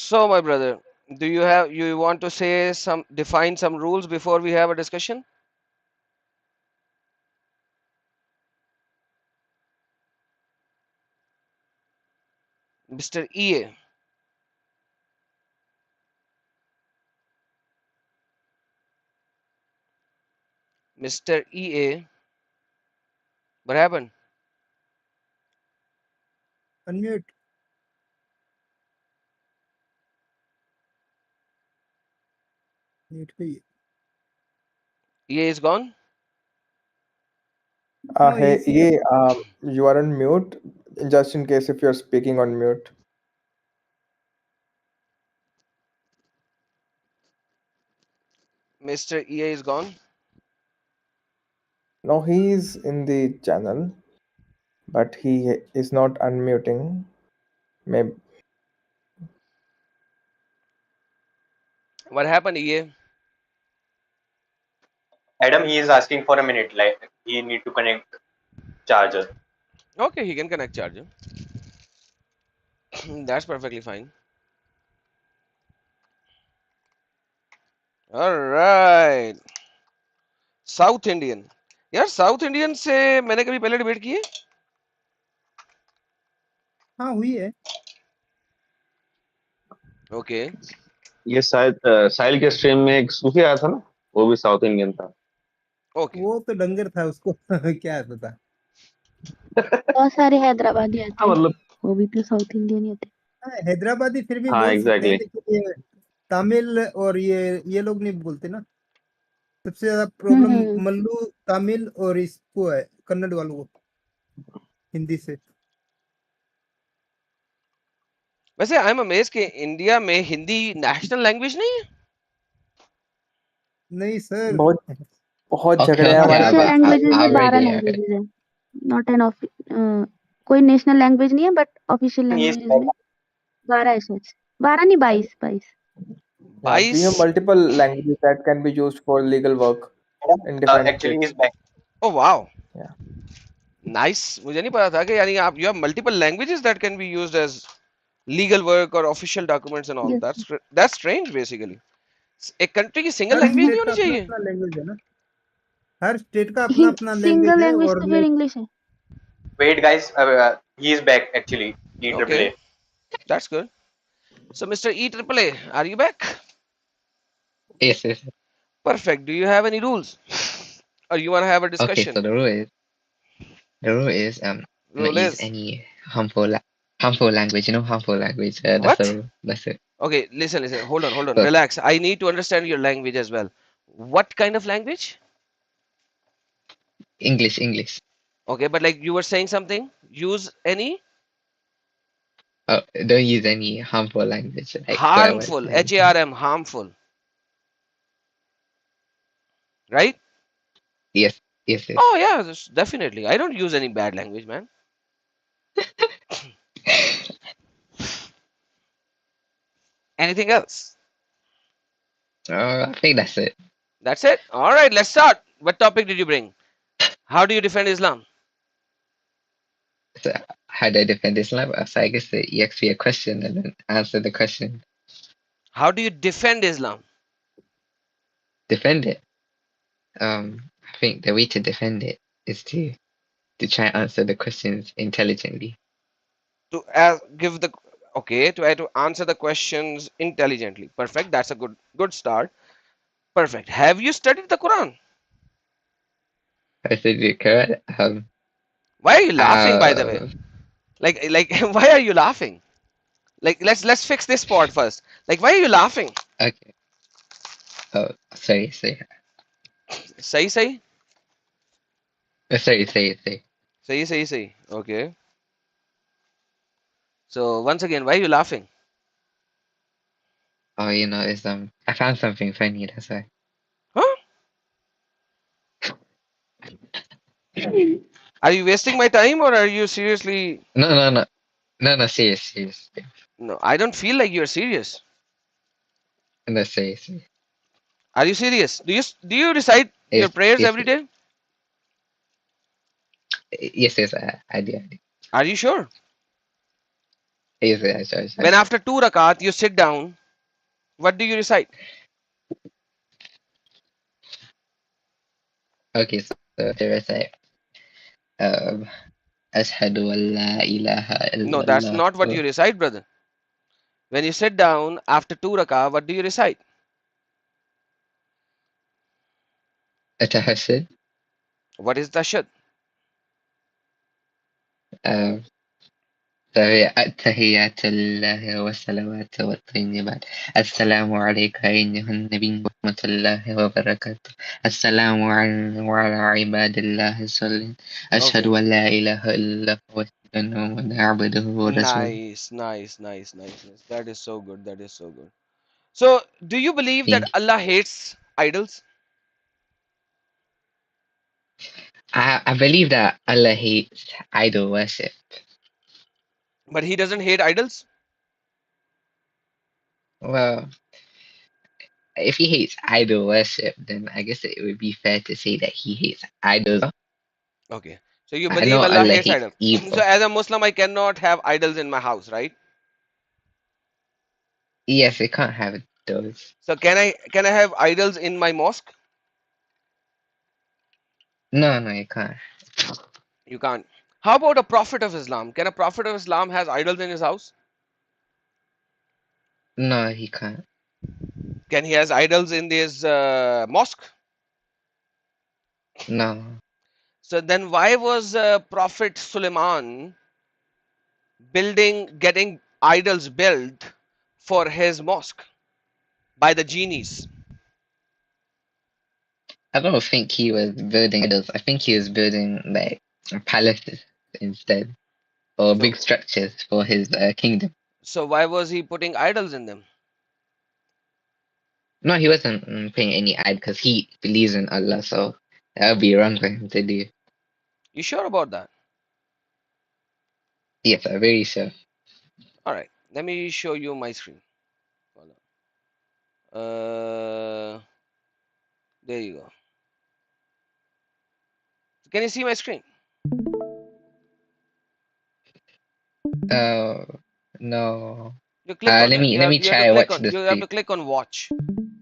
So, my brother, you want to say define some rules before we have a discussion? Mr. EA. Mr. EA. What happened? Unmute. Mute पे EA is gone? No, Hey, he's here. you are on mute, just in case if you're speaking on mute. Mr. EA is gone? No, he's in the channel, but he is not unmuting. Maybe What happened, EA? Adam, he is asking for a minute. Like he need to connect charger. Okay, he can connect charger. That's perfectly fine. All right. South Indian यार south Indian से मैंने कभी पहले debate की है हाँ हुई है ओके ये शायद साहिल के स्ट्रीम में एक सूफी आया था ना, वो भी साउथ इंडियन था। ओके वो तो डंगर था उसको क्या पता बहुत सारे हैदराबादी आते हाँ हैं मतलब वो भी तो साउथ इंडियन ही होते हैं हाँ, हैदराबादी फिर भी हाँ बोल सकते हैं एग्जैक्टली। लेकिन ये तमिल और ये लोग नहीं बोलते ना सबसे ज्यादा प्रॉब्लम हम्म। मल्लू तमिल और इसको है कन्नड़ वालों को हिंदी से वैसे आई एम अमेज कि इंडिया में हिंदी नेशनल लैंग्वेज नहीं है नहीं सर बहुत बहुत Okay, झगड़े हैं okay, हमारे ऑफिशियल पास। लैंग्वेजेस में I've 12 already लैंग्वेजेस है नॉट एन कोई नेशनल लैंग्वेज नहीं है but official He is languages में 12 है सच 12 नहीं 22 22 Yeah, we have 22 multiple languages that can be used for legal work in different actually he states. is back. Oh wow Yeah. Nice मुझे नहीं पता था कि यानी आप you have multiple languages that can be used as legal work और official documents and all yes that's strange basically एक country की सिंगल हर लैंग्वेज नहीं स्टेट का होनी अपना चाहिए अपना लैंग्वेज है ना हर स्टेट का अपना अपना लैंग्वेज सिंगल है लैंग्वेज और तो फिर इंग्लिश है Wait, guys. He is back actually. E triple okay A. That's good so mister E triple A R you back Yes, yes. perfect do you have any rules or you want to have a Okay, discussion so the rule is not rule use is any harmful language. Harmful language. That's the what rule. That's it. okay listen hold on So relax I need to understand your language as well what kind of language English. okay but like you were saying something use any Don't use any harmful language like swear words harmful or anything. harm harmful right Yes, yes. oh yeah definitely I don't use any bad language man anything else I think that's it. that's it all right let's start what topic did you bring how do you defend Islam So how do I defend Islam? So I guess you ask me a question and then answer the question. how do you defend Islam Defend it. I think the way to defend it is to try and answer the questions intelligently. to give the okay to answer the questions intelligently perfect that's a good start perfect have you studied the Quran I said it correct. why are you laughing by the way Uh, like why are you laughing like let's fix this part first like why are you laughing okay. Oh, sorry. sahi Sorry. sahi okay so once again why are you laughing Oh, it's I found something funny. That's why. huh are you wasting my time or are you seriously No. Serious. no I don't feel like you're serious No, serious. are you serious do you recite your Yes, prayers yes, every day yes. I do. are you sure Yes, yes, yes, When yes. after 2 rakat you sit down, what do you recite? Okay, so there is like um Ashhadu an la ilaha No, that's illallah not what wa you recite, brother. When you sit down after 2 rakat, what do you recite? atahassid. What is tashad? Um, فهي التحيات لله والصلوات والطيبات السلام عليك أيها النبي ورحمة الله وبركاته السلام علينا وعلى عباد الله الصالحين أشهد Okay. أن لا إله إلا هو وأشهد أن محمدا عبده ورسوله. Nice, nice, nice, nice, nice. That is so good. That is so good. So, do you believe that Thank you. Allah hates idols? I believe that Allah hates idol worship. But He doesn't hate idols? Well, if he hates idol worship, then I guess it would be fair to say that he hates idols. Okay. So, you I believe know Allah Allah hates hates idols. So, evil. as a Muslim, I cannot have idols in my house, right? Yes, it can't have those. So, can I have idols in my mosque? No, no, it can't. You can't. How about a prophet of Islam? Can a prophet of Islam has idols in his house? No, he can't. Can he has idols in his mosque? No. So then why was Prophet Suleiman getting idols built for his mosque by the genies? I don't think he was building idols. I think he was building like palaces instead, or big So structures for his kingdom. so why was he putting idols in them? No, he wasn't paying any idol because he believes in Allah, so that would be wrong for him to do. You sure about that? Yes, I'm very sure. All right. Let me show you my screen. Hold on. There you go. Can you see my screen? Uh, no. You click on Let it. me let me You have to try click watch on the you have screen. to click on watch.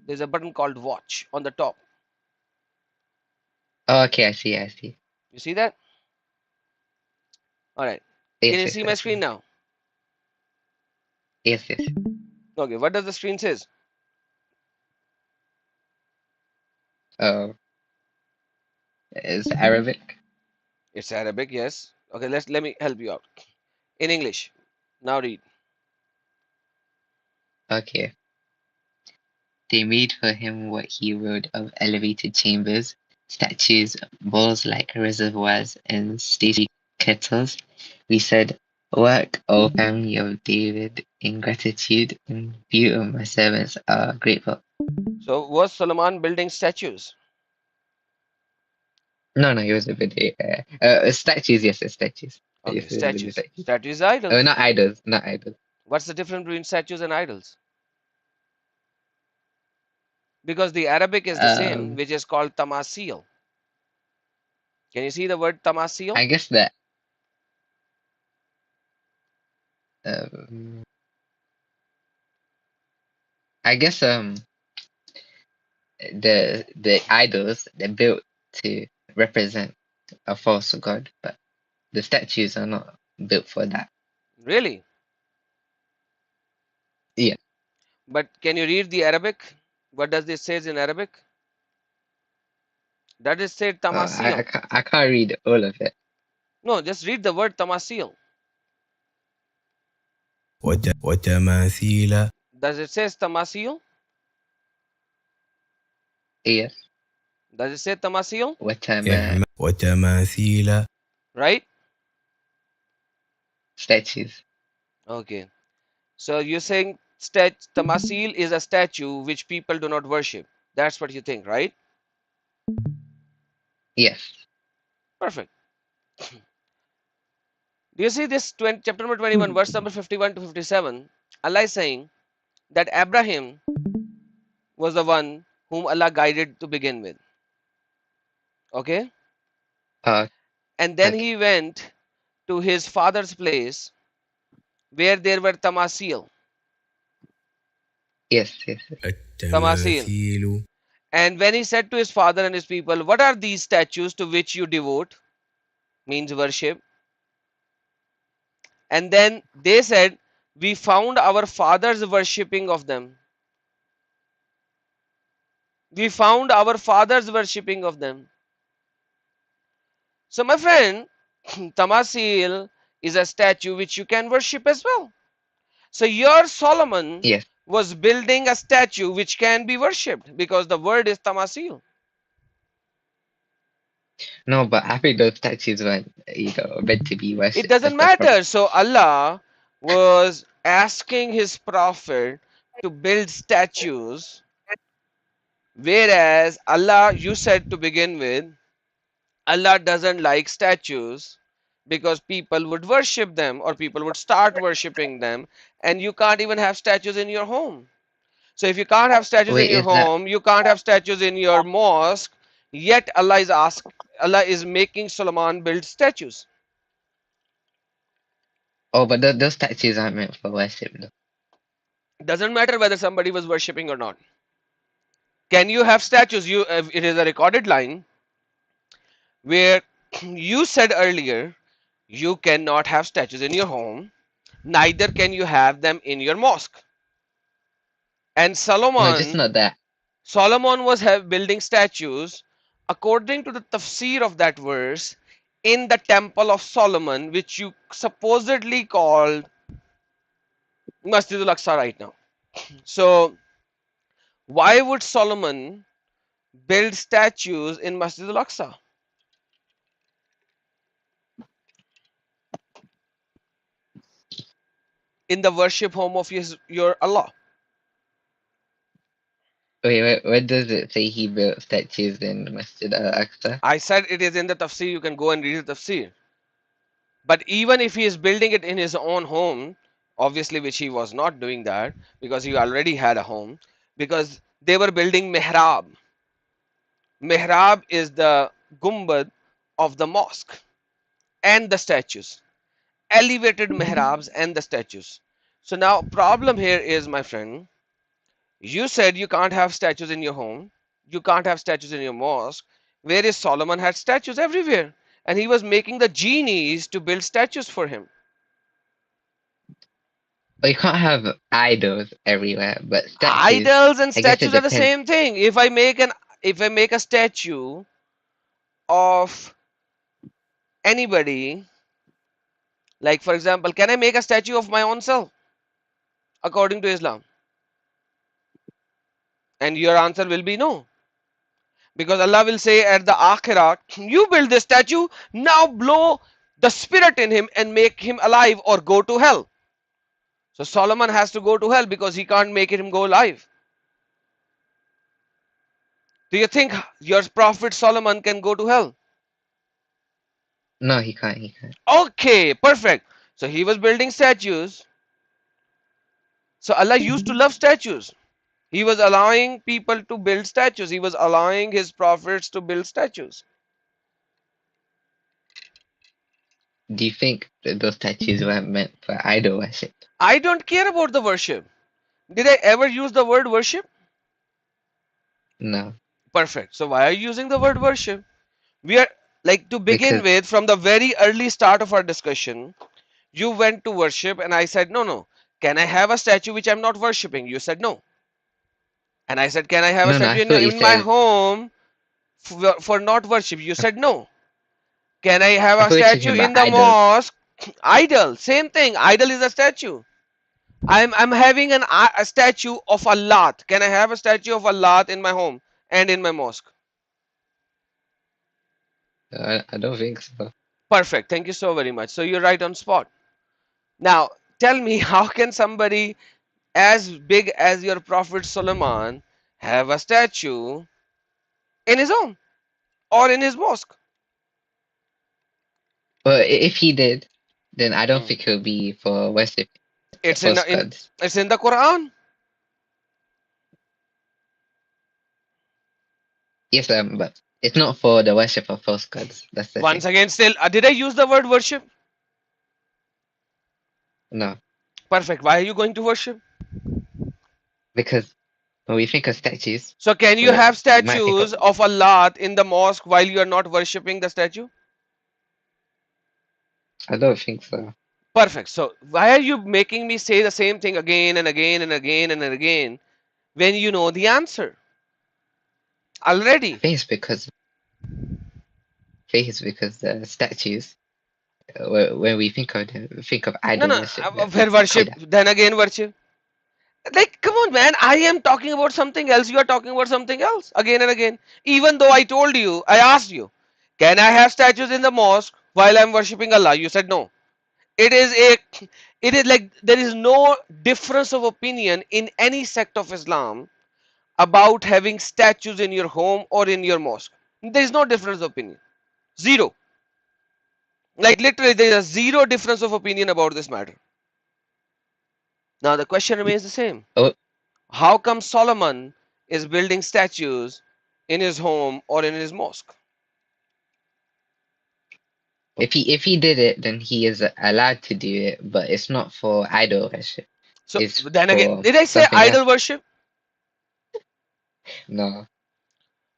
There's a button called watch on the top. Oh, okay, I see, I see. You see that? All right. Can Yes, you yes, see I my see. screen now? Yes, yes. Okay. What does the screen says? Oh, it's Arabic. It's Arabic, yes. Okay, let me help you out. In English. Now read. Okay. They made for him what he wrote of elevated chambers, statues, bowls like reservoirs, and stately kettles. We said, work, O family of David, in gratitude, in view of my servants are grateful. So was Solomon building statues? No, no, it was a video. Statues, yes, statues. Yes, Okay, it was video statues. statues. Statues are Oh, idols. not idols, not idols. What's the difference between statues and idols? Because the Arabic is the same, Um, which is called tamasil. Can you see the word tamasil? I guess that. Um, I guess the idols they're built to represent a false god, but the statues are not built for that. Really? Yeah, But can you read the Arabic? What does this says in Arabic? That is said I tamasil. can't read all of it. No, just read the word tamasil. وتماثيل Does it say tamasil? Yes, Does it say tamasil? what وتماثيل Right? statues. Okay. So you're saying tamasil is a statue which people do not worship. That's what you think, right? Yes. Perfect. Do you see this chapter number 21, verse number 51 to 57? Allah is saying that Abraham was the one whom Allah guided to begin with. Okay? Uh, And then okay. he went to his father's place where there were tamasil. Yes, yes. Tamasil. التماثيل And when he said to his father and his people, what are these statues to which you devote? Means worship. And then they said, we found our fathers worshipping of them. We found our fathers worshipping of them. So, my friend, Tamasil is a statue which you can worship as well. So, your Solomon Yes. was building a statue which can be worshipped because the word is Tamasil. No, but I think those statues were, meant to be It worshipped. doesn't That's the problem. matter. So, Allah was asking his prophet to build statues, whereas Allah, you said to begin with, Allah doesn't like statues because people would worship them or people would start worshipping them, and you can't even have statues in your home. So if you can't have statues in Wait, your is that? home, you can't have statues in your mosque, yet Allah is making Solomon build statues. Oh, but those statues aren't meant for worship, though. Doesn't matter whether somebody was worshipping or not. Can you have statues? It is a recorded line where you said earlier you cannot have statues in your home, neither can you have them in your mosque. And No, just not that. Solomon was building statues according to the tafsir of that verse in the temple of Solomon, which you supposedly called Masjid al-Aqsa right now. So why would Solomon build statues in Masjid al-Aqsa? In the worship home of your Allah. Wait, where does it say he built statues in Masjid al-Aqsa? I said it is in the tafsir, you can go and read the tafsir. But even if he is building it in his own home, obviously, which he was not doing that because he already had a home, because they were building mihrab. Mihrab is the gumbad of the mosque and the statues, elevated mihrabs and the statues. So now problem here is, my friend, you said you can't have statues in your home, you can't have statues in your mosque, whereas Solomon had statues everywhere, and he was making the genies to build statues for him. Well, you can't have idols everywhere, but statues, Idols and I guess it statues are the depends. same thing. If I make a statue of anybody, like for example, can I make a statue of my own self according to Islam? And your answer will be no. Because Allah will say at the Akhirah, you build this statue, now blow the spirit in him and make him alive or go to hell. So Solomon has to go to hell because he can't make him go alive. Do you think your prophet Solomon can go to hell? No, he can't. He can't. Okay, perfect. So he was building statues. So Allah used to love statues. He was allowing people to build statues. He was allowing his prophets to build statues. Do you think that those statues weren't meant for idol worship? I don't care about the worship. Did I ever use the word worship? No, Perfect. So why are you using the word worship? We are like, to begin because with, from the very early start of our discussion, you went to worship and I said, no, no. Can I have a statue which I'm not worshipping? You said no. And I said, can I have a no, I statue thought you in my said. home for not worship? You said no. Can I have I a thought you were talking statue in about the idols. mosque? Idol, same thing. Idol is a statue. I'm having a statue of Allah. Can I have a statue of Allah in my home and in my mosque? I don't think so. Perfect. Thank you so very much. So you're right on spot. Now tell me, how can somebody as big as your Prophet Solomon have a statue in his home or in his mosque? Well, if he did, then I don't Hmm. think it would be for worship It's false gods. it's in the Quran. Yes, but it's not for the worship of false gods. That's the Once thing. again, still, did I use the word worship? No. Perfect. Why are you going to worship? Because when we think of statues, So can you have we might think of statues of Allah in the mosque while you are not worshipping the statue? I don't think so. Perfect. So why are you making me say the same thing again and again and again and again when you know the answer I already? think it's because the statues, when we think of them, we think of No, idol no. worship. Where That's worship, Qaeda. then again worship. Like, come on, man. I am talking about something else. You are talking about something else again and again. Even though I told you, I asked you, can I have statues in the mosque while I'm worshipping Allah? You said no. It is a, it is like there is no difference of opinion in any sect of Islam about having statues in your home or in your mosque. There is no difference of opinion. Zero. Like literally, there is a zero difference of opinion about this matter. Now the question remains the same. Oh, How come Solomon is building statues in his home or in his mosque? if he did it, then he is allowed to do it, but it's not for idol worship. So It's then again, for did I say something else. idol worship? No,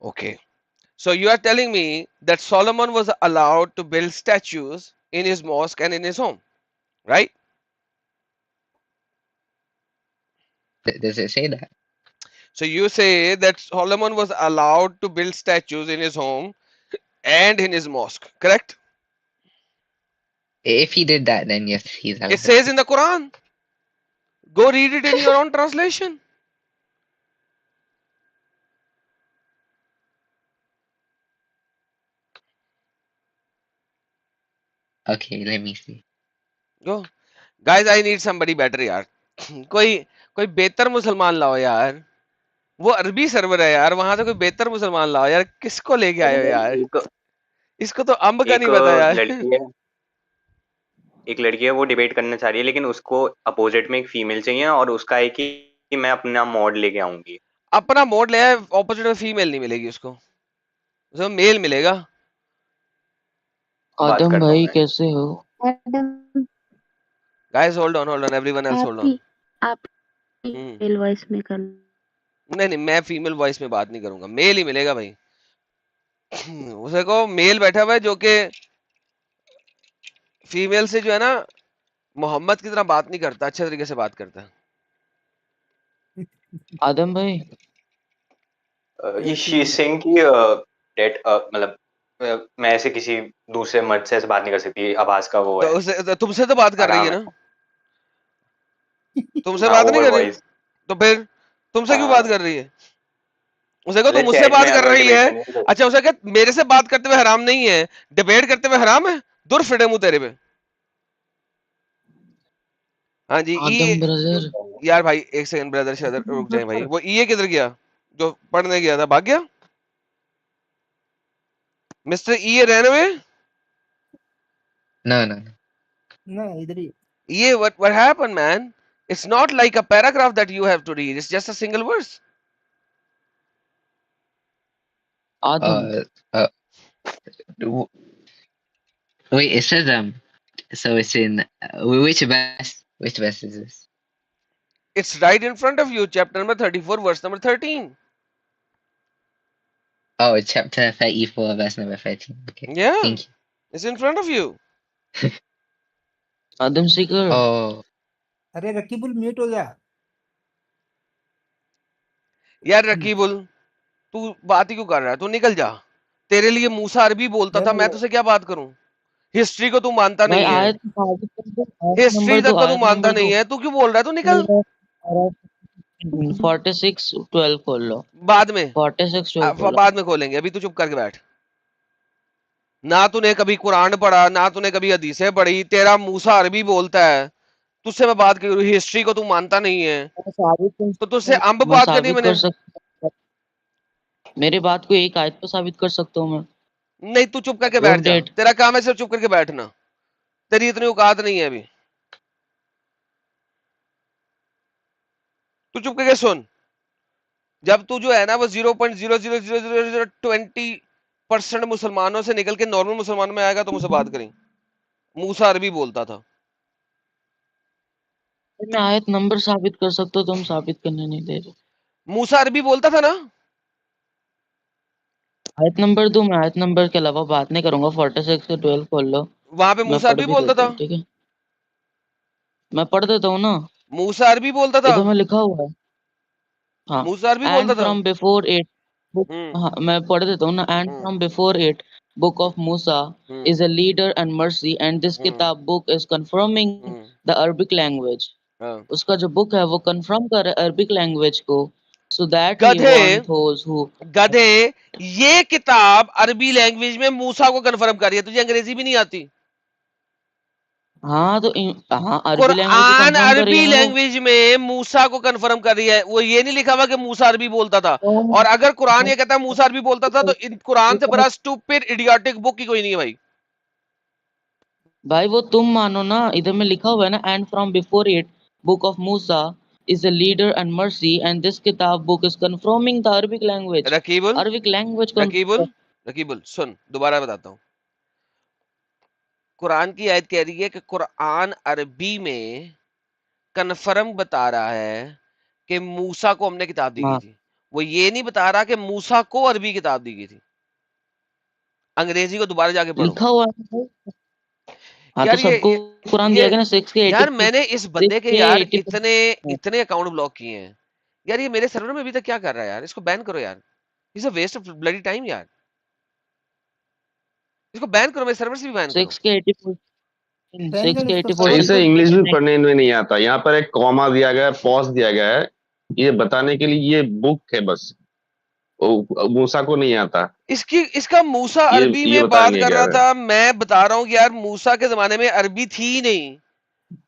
Okay. So you are telling me that Solomon was allowed to build statues in his mosque and in his home, right? does it say that? So you say that Solomon was allowed to build statues in his home and in his mosque, correct? If he did that, then yes, he's It allowed says to. in the Quran. Go read it in your own translation. Okay, let me see. Go. Guys, I need somebody better यार. कोई कोई बेहतर मुसलमान लाओ यार. वो अरबी server है यार, वहां से कोई बेहतर मुसलमान लाओ यार. किसको लेके आए हो यार? एक इसको तो अम्ब का नहीं एक पता यार. लड़की है, एक लड़की है, वो डिबेट करना चाह रही है, लेकिन उसको अपोजिट में एक फीमेल चाहिए और उसका है कि मैं अपना मॉड लेके आऊंगी। अपना मोड ले आए, ऑपोजिट में फीमेल नहीं मिलेगी उसको, उसको मेल मिलेगा. बात आदम करता हूँ भाई मैं। कैसे हो? Madam guys hold on everyone else आप होल्ड ऑन. ही आप ही मेल वॉइस में कर लो। नहीं नहीं, मैं फीमेल वॉइस में बात नहीं करूंगा, मेल ही मिलेगा भाई. उसे को मेल बैठा हुआ है जो कि फीमेल से जो है ना मोहम्मद की तरह बात नहीं करता, अच्छे तरीके से बात करता है. आदम भाई ये शी सिंग की डेट मतलब मैं ऐसे किसी दूसरे मर्द से ऐसे बात नहीं कर सकती, आवाज का वो तो है, उसे तो तुमसे तो बात कर रही है आराम है। ना, तुमसे हाँ, बात नहीं ओवर कर रही, वॉइस। तो फिर तुमसे क्यों बात हाँ, कर रही है? उसे कहो तुम अरे मुझसे चैट बात में कर अगर रही डिबेट है. करनी है तो अच्छा उसे कह मेरे से बात करते हुए हराम नहीं है, डिबेट करते हुए हराम है, दूर फिटे मुंह तेरे पे. हाँ जी आदम ब्रदर यार भाई एक सेकंड ब्रदर शायद रुक जाए भाई. वो ये किधर गया जो पढ़ने गया था, भाग गया? Mister ran away. No, ना इधर ही ये what happened man? It's not like a paragraph that you have to read, it's just a single verse. Adam uh, w- wait, it says so it's in which verse? Which verse is this? It's right in front of you, chapter number 34 verse number 13. Oh, chapter 34, verse number 13. Okay, Yeah, thank you. it's in front of you. Adam Sikar Oh, अरे Rakibul mute हो गया यार रकीबुल, तू बात ही क्यों कर रहा है? तू निकल जा. तेरे लिए मूसा अरबी बोलता था, मैं तुझसे क्या बात करूं? हिस्ट्री को तू मानता भाई नहीं है, आयत साबित कर दो, आयत हिस्ट्री नंबर तक दो, को तू आयत मानता नंबर नहीं दो। है, तू क्यों बोल रहा है? तू निकल 46:12 खोल लो, बाद में. 46:12 खोलो। बाद में खोलेंगे, अभी तू चुप करके बैठ. ना तूने कभी कुरान पढ़ा, ना तूने कभी हदीसें पढ़ी, तेरा मूसा अरबी बोलता है, तुझसे मैं बात कर, हिस्ट्री को तू मानता नहीं है, मैं साबित कर तो तुझसे सकता अंब हूँ, मैं बात करनी साबित मैंने. कर सकता हूँ, मेरी बात को एक आयत पे साबित कर सकता हूँ मैं। नहीं, तू चुप करके प्रूव बैठ जा, डेट तेरा काम है सिर्फ चुप करके बैठना, तेरी इतनी औकात नहीं है अभी. तू चुप करके सुन. जब तू जो है ना वो 0.0000020% मुसलमानों से निकल के नॉर्मल मुसलमान में आएगा तो मुझसे बात करें. मूसा अरबी बोलता था. मैं आयत नंबर साबित कर सकता हूँ, तुम साबित करने नहीं दे रहे। मूसा अरबी बोलता था ना? आयत नंबर दो, मैं आयत नंबर के अलावा बात नहीं करूंगा। 46 से 12 खोल लो, वहां पे मैं मूसा पढ़ अरबी भी बोलता देता था। हूँ, ठीक है? मैं पढ़ देता हूँ ना, मूसा अरबी बोलता था। इधर में लिखा हुआ है। हाँ, मूसा अरबी एंड बोलता था। From before it book, hmm हाँ मैं पढ़ देता हूँ ना। And hmm from before it book of Musa hmm is a leader and mercy, and this hmm किताब book is confirming hmm, the Arabic language. हाँ। उसका जो बुक है वो कंफर्म कर रहा है अरबिक लैंग्वेज को, सो दैट ही गधे वांट दोज हु। गधे, ये किताब अरबी लैंग्वेज में मूसा को कन्फर्म कर रही है, तुझे अंग्रेजी भी नहीं आती? हाँ तो हाँ, अरबी लैंग्वेज को कुरान कंफर्म कर रही है अरबी ना वो। लैंग्वेज में मूसा को कंफर्म कर रही है, वो ये नहीं लिखा हुआ कि मूसा अरबी बोलता था। तो और अगर कुरान ये कहता है मूसा अरबी बोलता था, तो इन कुरान से बड़ा स्टूपिड इडियोटिक बुक ही कोई नहीं है भाई। भाई वो तुम मानो ना, इधर में लिखा हुआ है ना, and from before it book of Musa is a leader and mercy, and this किताब book is confirming the Arabic language. Rakibul Arabic language को रकीबुल रकीबुल सुन, दोबारा बताता हूं। कुरान की आयत कह रही है कि कुरान अरबी में कन्फर्म बता रहा है कि मूसा को हमने किताब दी गई हाँ थी। वो ये नहीं बता रहा कि मूसा को अरबी किताब दी गई थी। अंग्रेजी को दोबारा जाके पढ़ो। लिखा हुआ है। हाँ तो यार सबको कुरान ये दिया गया ना, 6 के यार 80, मैंने इस 6 बंदे के के यार 80। इतने इतने अकाउंट ब्लॉक किए हैं। यार ये मेरे सर्वर में अभी तक क्या कर रहा है यार, इसको बैन करो यार। Is a waste of bloody time यार, इसको बैन करो, मेरे सर्वर से भी बैन करो। 6 के 84, बैन 6 कर के इसको, 84 सर्वर इसे को। इंग्लिश भी पढ़ने में नहीं आता। यहाँ पर एक कॉमा दिया गया है, पॉज दिया गया है, ये बताने के लिए ये बुक है बस। मूसा को नहीं आता। इसका मूसा अरबी ये में बताया बात नहीं कर गया रहा है। था। मैं बता रहा हूँ कि यार मूसा के जमाने में अरबी थी ही नहीं।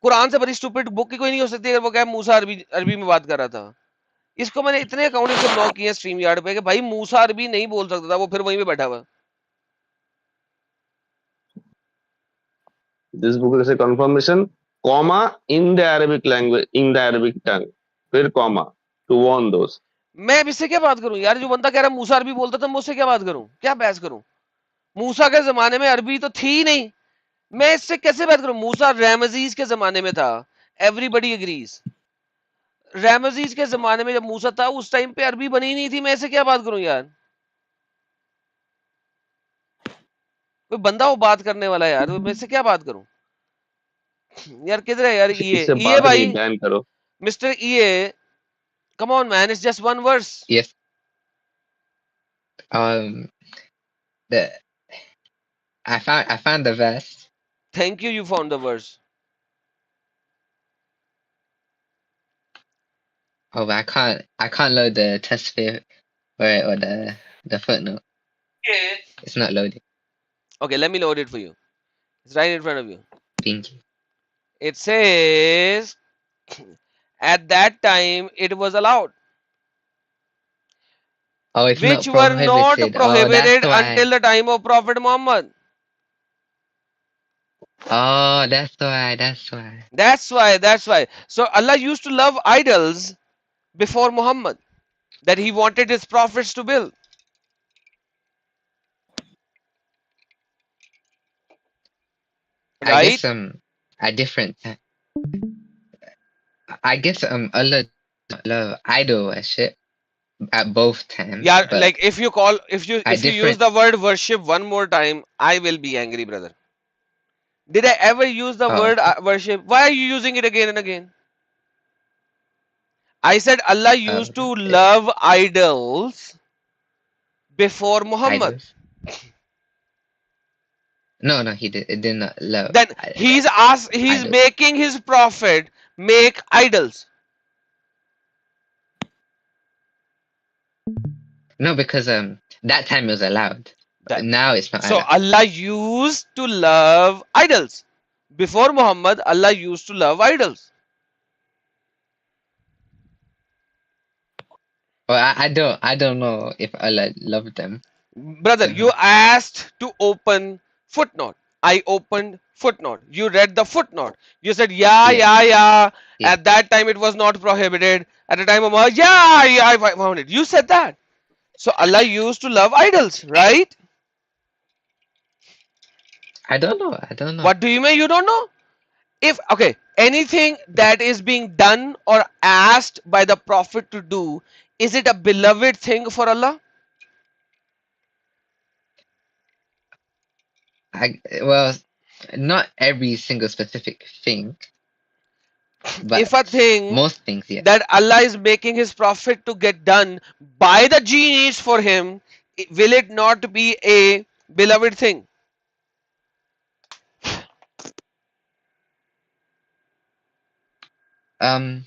कुरान से बड़ी स्टूपिड बुक की कोई नहीं हो सकती अगर वो क्या मूसा अरबी अरबी में बात कर रहा था। इसको मैंने इतने अकाउंट इसके ब्लॉक किए स्ट्रीम यार्ड पे कि भाई मूसा अरबी नहीं बोल सकता था, वो फिर वहीं पे बैठा हुआ। This book is a confirmation, comma, in the Arabic language, in the Arabic tongue, फिर कॉमा, टू वार्न दोस्त। मैं अब इससे क्या बात करूं यार, जो बंदा कह रहा है मूसा अरबी बोलता था, मैं उससे क्या बात करूं, क्या बहस करूं? मूसा के जमाने में अरबी तो थी ही नहीं, मैं इससे कैसे बात करूं? मूसा रैमजीज के जमाने में था, एवरीबडी एग्रीज। रैमजीज के जमाने में जब मूसा था उस टाइम पे अरबी बनी नहीं थी, मैं इससे क्या बात करूं यार? कोई बंदा वो बात करने वाला है यार, मैं इससे क्या बात करूं यार? किधर है यार इससे ये बात भाई, नहीं, बैन करो। Mister come on man, it's just one verse. Yes. The I found the verse. Thank you found the verse. Oh, but I can't load the test fare or the footnote. It's not loading. Okay, let me load it for you. It's right in front of you. Thank you. It says at that time it was allowed, Oh, it's which not were not prohibited. Oh, that's prohibited why. until the time of Prophet Muhammad. Oh, that's why. That's why. That's why. So Allah used to love idols before Muhammad, that he wanted his prophets to build. I Right? guess a different. I guess Allah love idol worship at both times, Yeah, but like if you call a if you use different. the word worship one more time, I will be angry, brother. Did I ever use the Oh, word okay. worship? Why are you using it again and again? I said Allah Oh, used to love idols before Muhammad. idols. No, no, he did. It did not love Then he's idols. making his prophet make idols. No, because that time it was allowed. That Now it's not so allowed. Allah used to love idols. Before Muhammad, Allah used to love idols. Well, I don't know if Allah loved them Brother, somehow. you asked to open footnote. I opened footnote. You read the footnote. You said, yeah, Yeah, yeah, yeah. yeah. At that time, it was not prohibited. At the time of Muhammad, yeah, yeah, I found it. You said that. So Allah used to love idols, right? I don't know. I don't know. What do you mean you don't know? If okay, anything that is being done or asked by the Prophet to do, is it a beloved thing for Allah? Well, not every single specific thing, If a but thing most things, yeah. that Allah is making his Prophet to get done by the genies for him, will it not be a beloved thing? Um,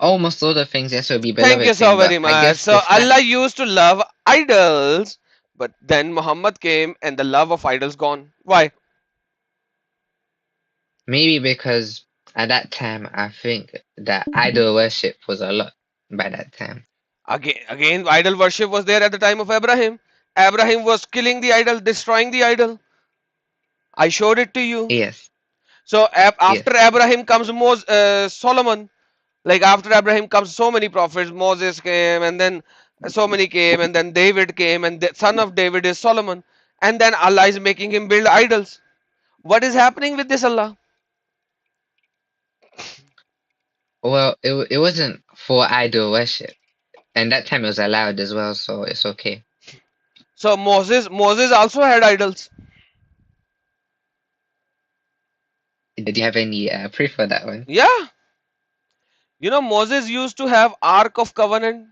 almost all the things, yes, will be Thank you beloved so thing, but very I much. guess So the fact, Allah used to love idols, but then Muhammad came and the love of idols gone. Why? maybe because at that time, I think that idol worship was a lot by that time. Again, idol worship was there at the time of Abraham. Abraham was killing the idol, destroying the idol. I showed it to you. Yes, So yes. after Abraham comes Solomon. Like after Abraham comes so many prophets. Moses came, and then so many came, and then David came, and the son of David is Solomon. And then Allah is making him build idols. What is happening with this Allah? Well, it wasn't for idol worship, and that time it was allowed as well, so it's okay. So Moses also had idols. Did you have any proof for that one? Yeah. You know, Moses used to have Ark of Covenant,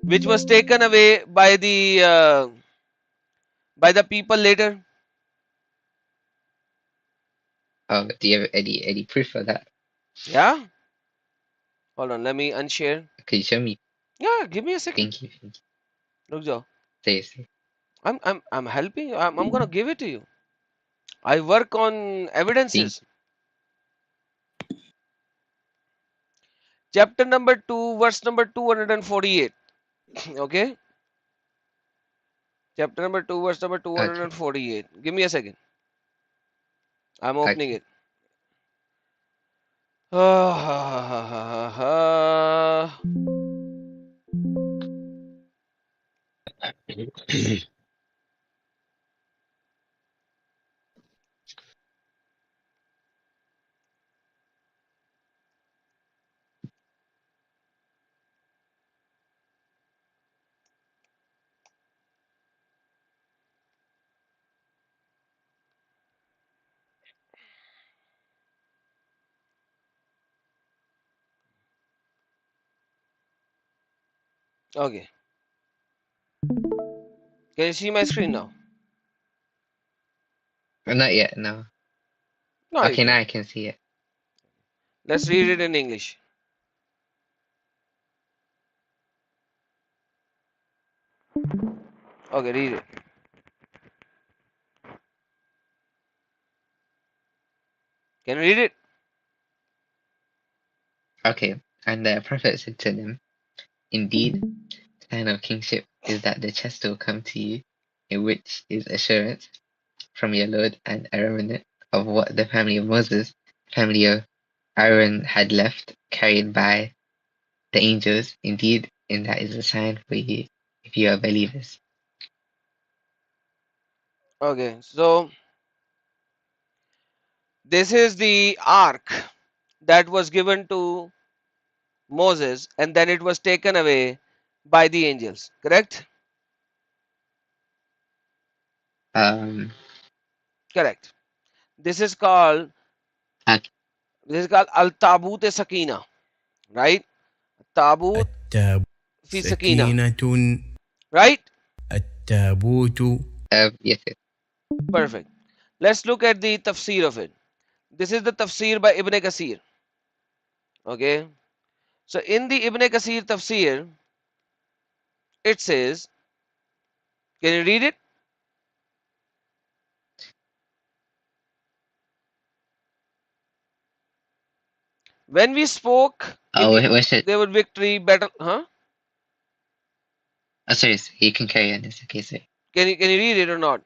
which was taken away by the people later. Oh, do you have any proof for that? Yeah. Hold on, let me unshare. Could you show me? Yeah, give me a second. Thank you. Thank you. Look, Joe. Seriously. I'm helping you. I'm gonna give it to you. I work on Thank evidences. Chapter number 2, verse number 248. Okay. Chapter number 2, verse number Okay. 248. Give me a second. I'm opening Okay. it. Okay. Can you see my screen now? Not yet. No. No, you Okay, now can. I can see it. Let's read it in English. Okay, read it. Can you read it? Okay. And the prophet said to them, "Indeed, sign of kingship is that the chest will come to you, in which is assurance from your Lord and a remnant of what the family of Moses, family of Aaron had left, carried by the angels. Indeed, and that is a sign for you if you are believers." Okay, so this is the ark that was given to Moses and then it was taken away by the angels, correct? Um. Correct. This is called Okay. Al Tabut Sakina, right? Tabut التابوت fi Sakina, سكينة right? التابوت Yes. Yes. Perfect. Let's look at the tafsir of it. This is the tafsir by Ibn Kasir. Okay. So in the Ibn Kasir tafsir, it says, can you read it? When we spoke in Oh, the where should? there were victory battle, huh? Oh, sorry. You can carry on. It's okay. Sorry. Can you read it or not?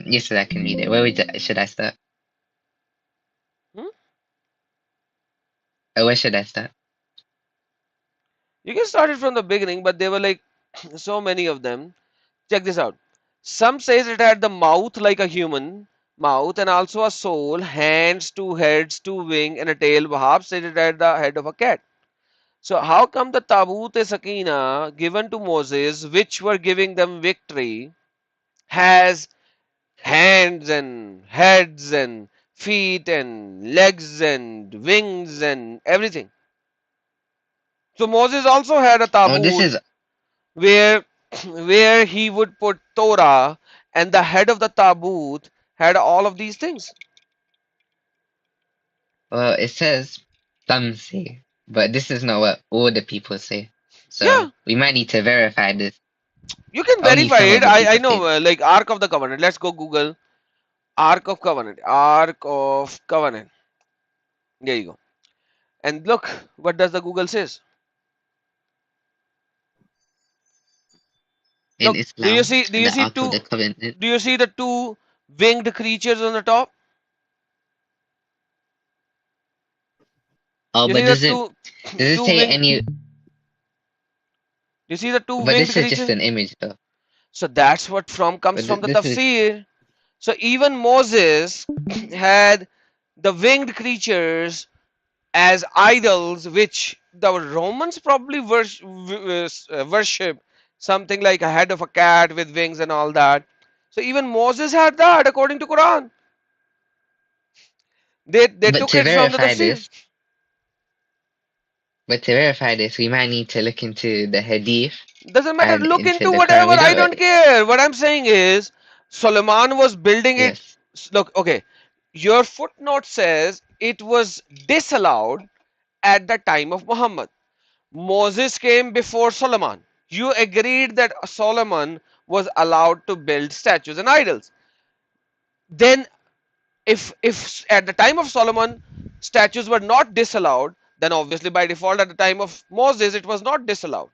Yes, I can read it. Should I start? Hmm? Where should I start? You can start it from the beginning, but there were like so many of them. Check this out. Some says it had the mouth like a human, mouth, and also a soul, hands, two heads, two wings, and a tail, perhaps seated at the head of a cat. So how come the Tabut e Sakina given to Moses, which were giving them victory, has hands and heads and feet and legs and wings and everything? So Moses also had a Oh, this Tabut is where where he would put Torah, and the head of the Tabut had all of these things. well, it says some say, but this is not what all the people say. So Yeah, we might need to verify this. you can Only verify some of it. the I people know, say this. like Ark of the Covenant. Let's go Google Ark of Covenant. Ark of Covenant. There you go. And look, what does the Google says? In Look, do you Islam, see? Do you the see Ark of the two? Covenant. Do you see the two winged creatures on the top? Oh, You but see the does it two say wing? any? You see the two But winged this is just creatures? an image, though. So that's what from comes But from the this is tafsir. So even Moses had the winged creatures as idols, which the Romans probably worship something like a head of a cat with wings and all that. So even Moses had that according to Quran. They but took to it from the verify tafsir. this, we might need to look into the Hadith Doesn't matter. and Look into into the Quran. whatever. We I don't. don't care. What I'm saying is, Solomon was building it. Yes, Look, okay. Your footnote says it was disallowed at the time of Muhammad. Moses came before Solomon. You agreed that Solomon was allowed to build statues and idols. Then, if at the time of Solomon statues were not disallowed, then obviously by default at the time of Moses it was not disallowed.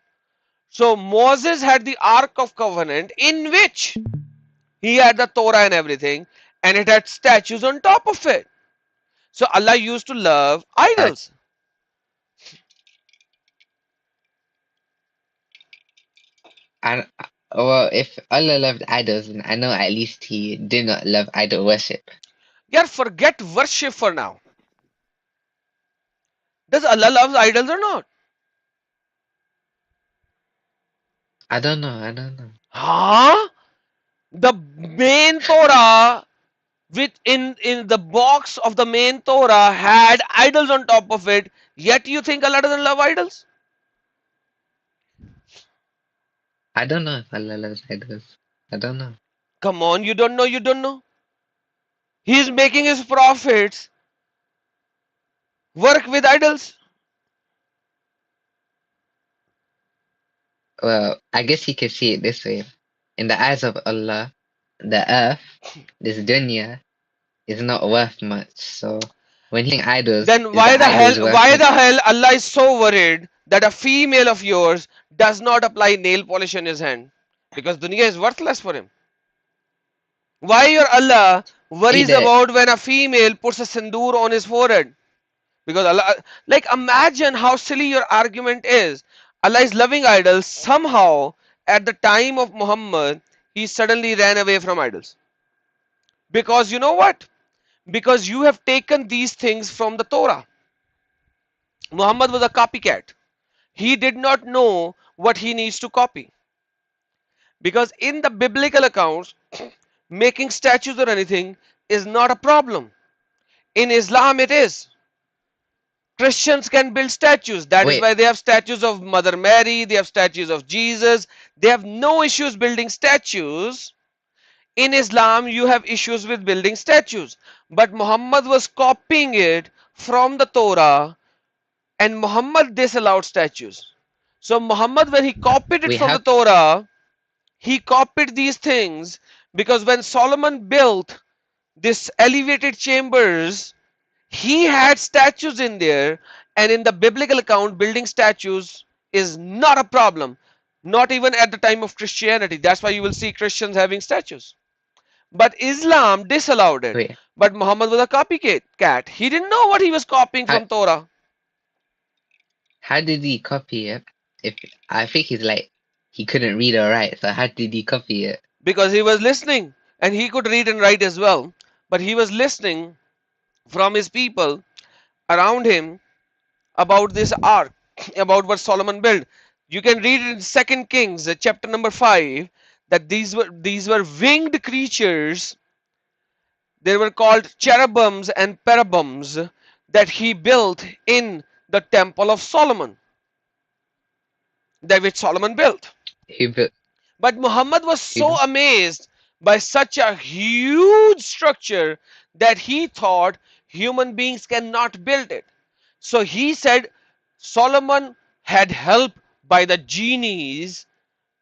So Moses had the Ark of Covenant in which he had the Torah and everything, and it had statues on top of it. So Allah used to love uh, idols. and well, if Allah loved idols, then I know at least He did not love idol worship. Yeah, forget worship for now. Does Allah love idols or not? I don't know. I don't know. Huh? The main Torah with in the box of the main Torah had idols on top of it. Yet you think Allah doesn't love idols? I don't know if Allah loves idols. I don't know. Come on, you don't know, you don't know. He's making his prophets work with idols. Well, I guess you could see it this way. In the eyes of Allah, the earth, this dunya, is not worth much. So when He's idols, Then is the idols worth why the something? hell Allah is so worried that a female of yours does not apply nail polish in his hand? Because dunya is worthless for him. Why your Allah worries Either about when a female puts a sindoor on his forehead? Because Allah, like, imagine how silly your argument is. Allah is loving idols. Somehow, at the time of Muhammad, he suddenly ran away from idols. Because you know what? Because you have taken these things from the Torah. Muhammad was a copycat. He did not know what he needs to copy. Because in the biblical accounts, making statues or anything is not a problem. In Islam, it is. Christians can build statues. That is wait, why they have statues of Mother Mary, they have statues of Jesus. They have no issues building statues. In Islam, you have issues with building statues. But Muhammad was copying it from the Torah, and Muhammad disallowed statues. So, Muhammad, when he copied it we from the have Torah, he copied these things because when Solomon built this elevated chambers, he had statues in there, and in the biblical account building statues is not a problem, not even at the time of Christianity. That's why you will see Christians having statues, but Islam disallowed it. wait. But Muhammad was a copycat cat. He didn't know what he was copying How from Torah how did he copy it? If I think he's like he couldn't read or write, so how did he copy it? because he was listening and he could read and write as well. but he was listening from his people around him about this ark, about what Solomon built. You can read it in Second Kings, chapter number 5, that these were winged creatures. They were called cherubims and cherubims that he built in the temple of Solomon, that which Solomon built. Who built? But Muhammad was Who so built? amazed by such a huge structure that he thought human beings cannot build it. So he said Solomon had help by the genies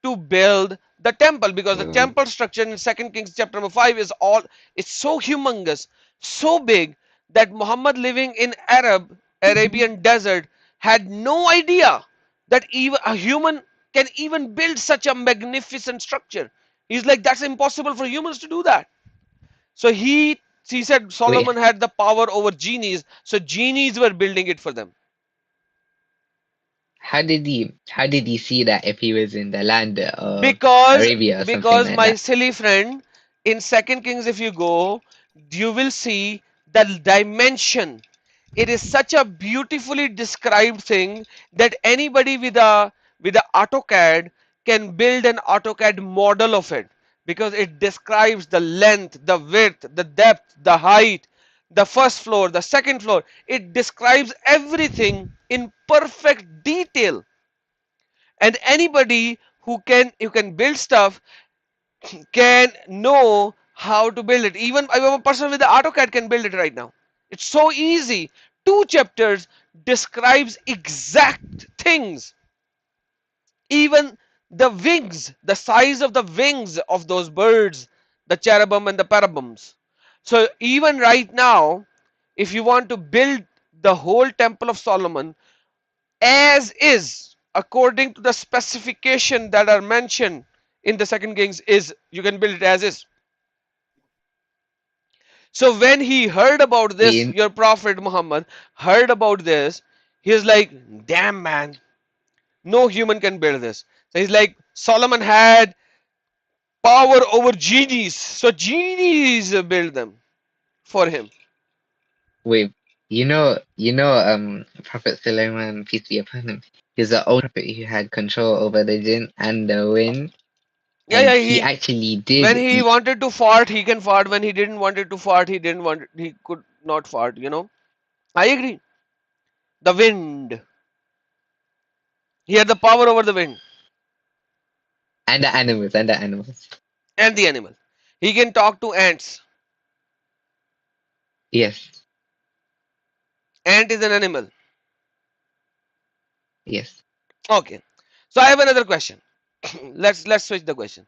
to build the temple, because the temple structure in Second Kings chapter number 5 is all, it's so humongous, so big, that Muhammad, living in Arabian desert, had no idea that even a human can even build such a magnificent structure. He's like, that's impossible for humans to do that. So he said Wait, Solomon had the power over genies, so genies were building it for them. how did he see that if he was in the land of because Arabia or something because like my that? silly friend, in Second Kings, if you go, you will see the dimension. It is such a beautifully described thing that anybody with a AutoCAD can build an AutoCAD model of it, because it describes the length, the width, the depth, the height, the first floor, the second floor. It describes everything in perfect detail, and anybody who can build stuff can know how to build it. Even a person with the AutoCAD can build it right now. It's so easy. 2 chapters describes exact things. Even the wings, the size of the wings of those birds, the cherubim and the cherubims. So even right now, if you want to build the whole temple of Solomon as is, according to the specification that are mentioned in the Second Kings, is you can build it as is. So when he heard about this, We your prophet Muhammad heard about this, he's like, damn man, no human can build this. So he's like, Solomon had power over genies, so genies build them for him. wait, Prophet Sulaiman, peace be upon him, he's the old prophet who had control over the jinn and the wind, Yeah, and yeah, he he, actually when did. he wanted to fart, he can fart. When he didn't wanted to fart, he didn't want, he could not fart. I agree. The wind, he had the power over the wind And the animals. and the animal. He can talk to ants. Yes, Ant is an animal. yes, Okay. So I have another question. Let's switch the question.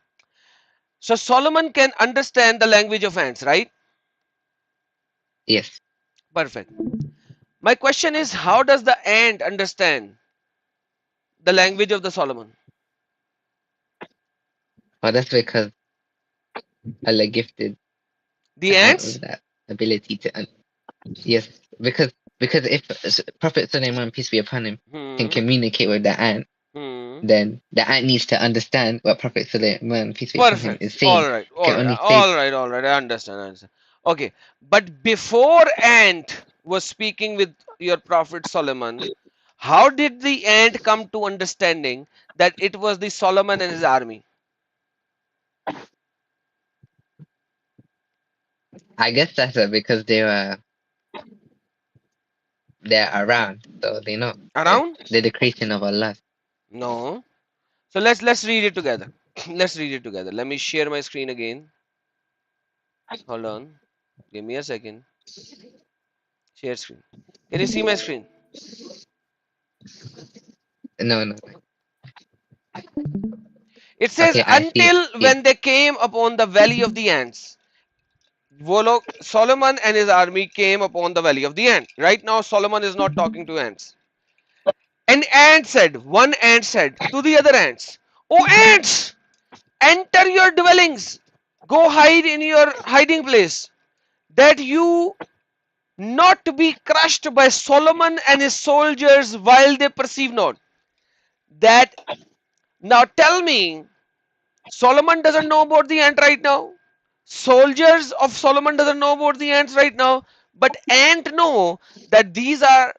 So Solomon can understand the language of ants, right? yes. Perfect. My question is, how does the ant understand the language of the Solomon? Well, that's because Allah gifted The the ant ants? with that ability to. Yes, because if Prophet Sulaiman, peace be upon him, can Hmm. communicate with the ant, Hmm. then the ant needs to understand what Prophet Sulaiman, peace be upon him, Perfect. is saying. All right. Can All right. only say. All right. All right. I understand. I understand. Okay. But before ant was speaking with your prophet Solomon, how did the ant come to understanding that it was the Solomon and his army? I guess that's because they're around, so they know. Around? They're the creation of Allah. No. So let's read it together. Let's read it together. Let me share my screen again. Hold on. Give me a second. Share screen. Can you see my screen? No, no. It says, Okay, I see until it. when they came upon the valley of the ants. Solomon and his army came upon the valley of the ant. Right now, Solomon is not talking to ants. One ant said to the other ants, "O ants, enter your dwellings. Go hide in your hiding place, that you not be crushed by Solomon and his soldiers while they perceive not." That now tell me, Solomon doesn't know about the ant right now. Soldiers of Solomon doesn't know about the ants right now, but ant know that these are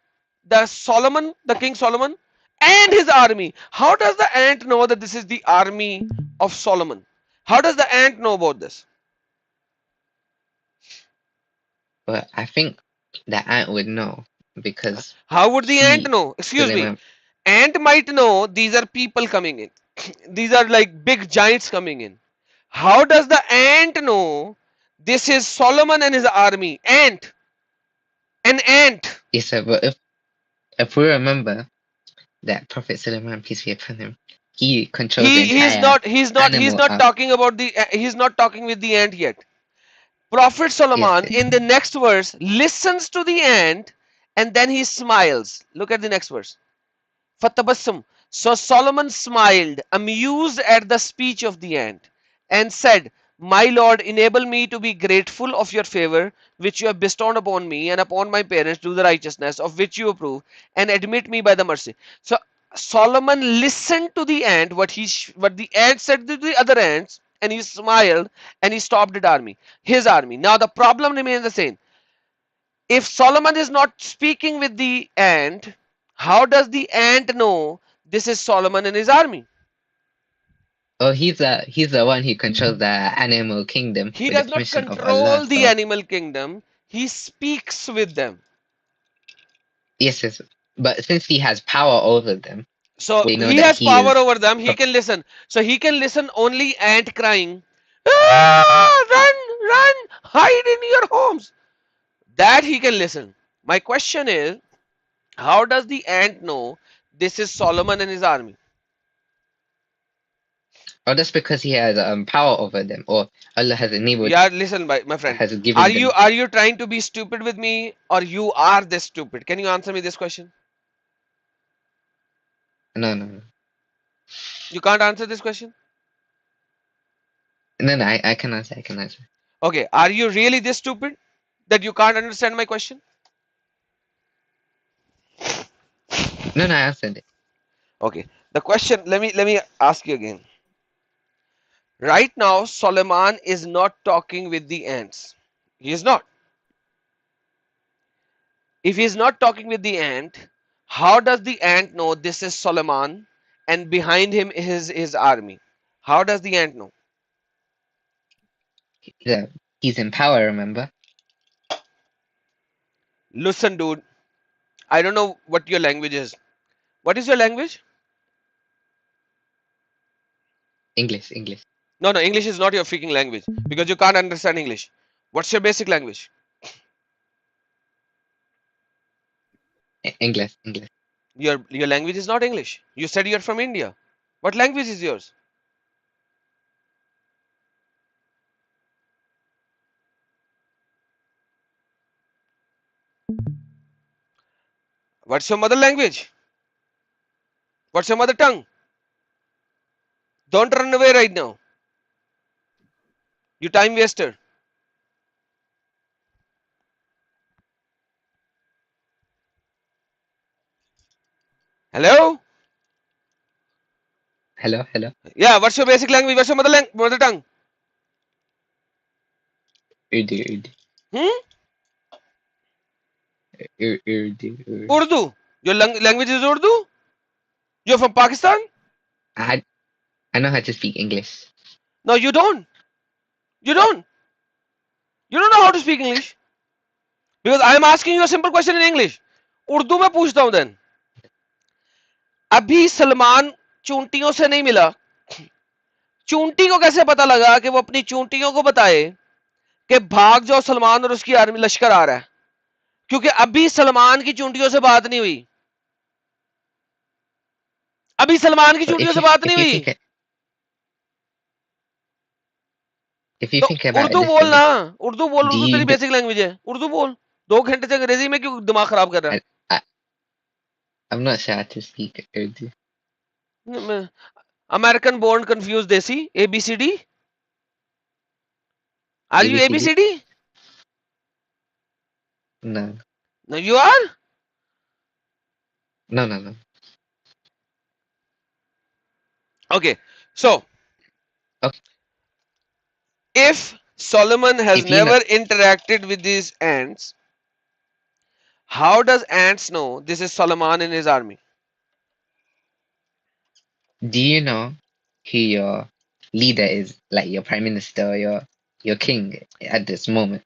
the Solomon, the King Solomon, and his army. How does the ant know that this is the army of Solomon? How does the ant know about this? But I think the ant would know because How would the ant he know? Excuse me. Suleiman. Ant might know these are people coming in. These are like big giants coming in. How does the ant know this is Solomon and his army? Ant. An ant. Yes, sir. But if we remember that Prophet Suleiman, peace be upon him, he controlled the He's entire not he's animal. not talking about the he's not talking with the ant yet. Prophet Yes, Solomon in the next verse listens to the ant and then he smiles. Look at the next verse. Fatabassum. So Solomon smiled, amused at the speech of the ant, and said, my lord, enable me to be grateful of your favor, which you have bestowed upon me and upon my parents, to the righteousness of which you approve, and admit me by the mercy. So Solomon listened to the ant, what the ant said to the other ants, and he smiled and he stopped his army. Now the problem remains the same. If Solomon is not speaking with the ant, how does the ant know this is Solomon and his army? oh, he's the one who controls the animal kingdom He with the does not permission of Allah. control the So animal kingdom, he speaks with them. yes, yes. But since he has power over them, So we know he that has he power is. over them, he can listen. So he can listen only ant crying, "Ah, run, run, hide in your homes." That he can listen. My question is, how does the ant know this is Solomon and his army? Or that's because he has power over them, or Allah has enabled, Yeah, listen, my friend. has given them. Are you trying to be stupid with me, or you are this stupid? Can you answer me this question? No, no, no, You can't answer this question? no, no. I can answer. I can answer. Okay, are you really this stupid that you can't understand my question? No, no. I answered it. Okay. The question, let me ask you again. Right now, Solomon is not talking with the ants. He is not. If he is not talking with the ant, how does the ant know this is Solomon and behind him is his army? How does the ant know? He's in power. Remember, Listen, dude, I don't know what your language is. What is your language? English, English, No, no, English is not your freaking language because you can't understand English. What's your basic language? English, English. Your language is not English. You said you're from India. What language is yours? What's your mother language? What's your mother tongue? Don't run away right now. You time waster. Hello? Hello, hello. Yeah, what's your basic language? What's your mother tongue? Urdu, Urdu, Hmm? Urdu, Urdu. Urdu. Your language is Urdu? You're from Pakistan? I I know how to speak English. No, you don't. You don't. You don't know how to speak English. Because I am asking you a simple question in English. Urdu में पूछता हूं then. अभी सलमान चूंटियों से नहीं मिला. चूंटी को कैसे पता लगा कि वो अपनी चूंटियों को बताए कि भाग जाओ सलमान और उसकी आर्मी लश्कर आ रहा है? क्योंकि अभी सलमान की चूंटियों से बात नहीं हुई. अभी सलमान की But चूंटियों से बात नहीं हुई. if you तो think about it Urdu this बोल way, ना. उर्दू बोल. do उर्दू you तेरी do, बेसिक लैंग्वेज है. उर्दू बोल. 2 घंटे से अंग्रेजी में क्यों दिमाग खराब कर रहा I, I'm not sure how to speak Urdu. है? अमेरिकन बोर्न कंफ्यूज देसी ABCD. Are you ABCD? ABCD? No, No, you are. no, no, no. Okay. So Okay. if Solomon has If you know, never interacted with these ants. How does ants know this is Solomon and his army? do you know who your leader is, like your prime minister or your king at this moment,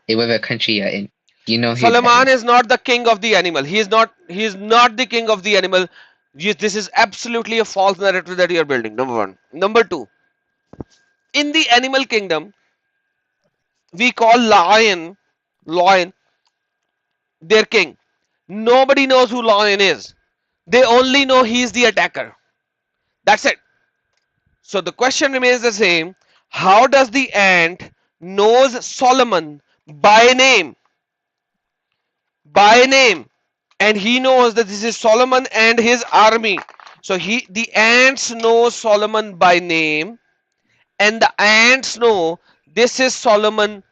in whatever country you're in? Do you know who that Solomon is? is not the king of the animal. He is not. He is not the king of the animal. This is absolutely a false narrative that you are building. Number one. Number two. In the animal kingdom, we call lion, their king. Nobody knows who lion is. They only know he is the attacker. That's it. So the question remains the same. How does the ant knows Solomon by name? By name. And he knows that this is Solomon and his army. So the ants know Solomon by name, and the ants know this is Solomon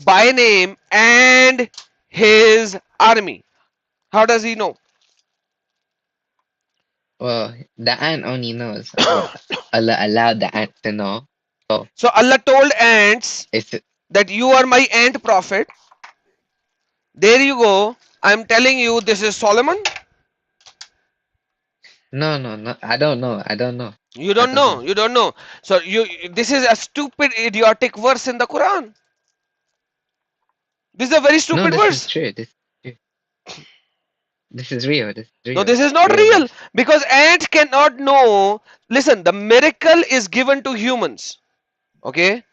by name and his army. How does he know? Well, the ant only knows what Allah allowed the ant to know. So So Allah told ants it's that you are my ant prophet. There you go. I'm telling you this is Solomon. no. I don't know. I don't know. You I don't don't know. know. You don't know. So this is a stupid idiotic verse in the Quran. This is a very No, stupid this is verse. true. This is true. This is real. This is No, real. this is not Real real verse. because ants cannot know. Listen, the miracle is given to humans. Okay?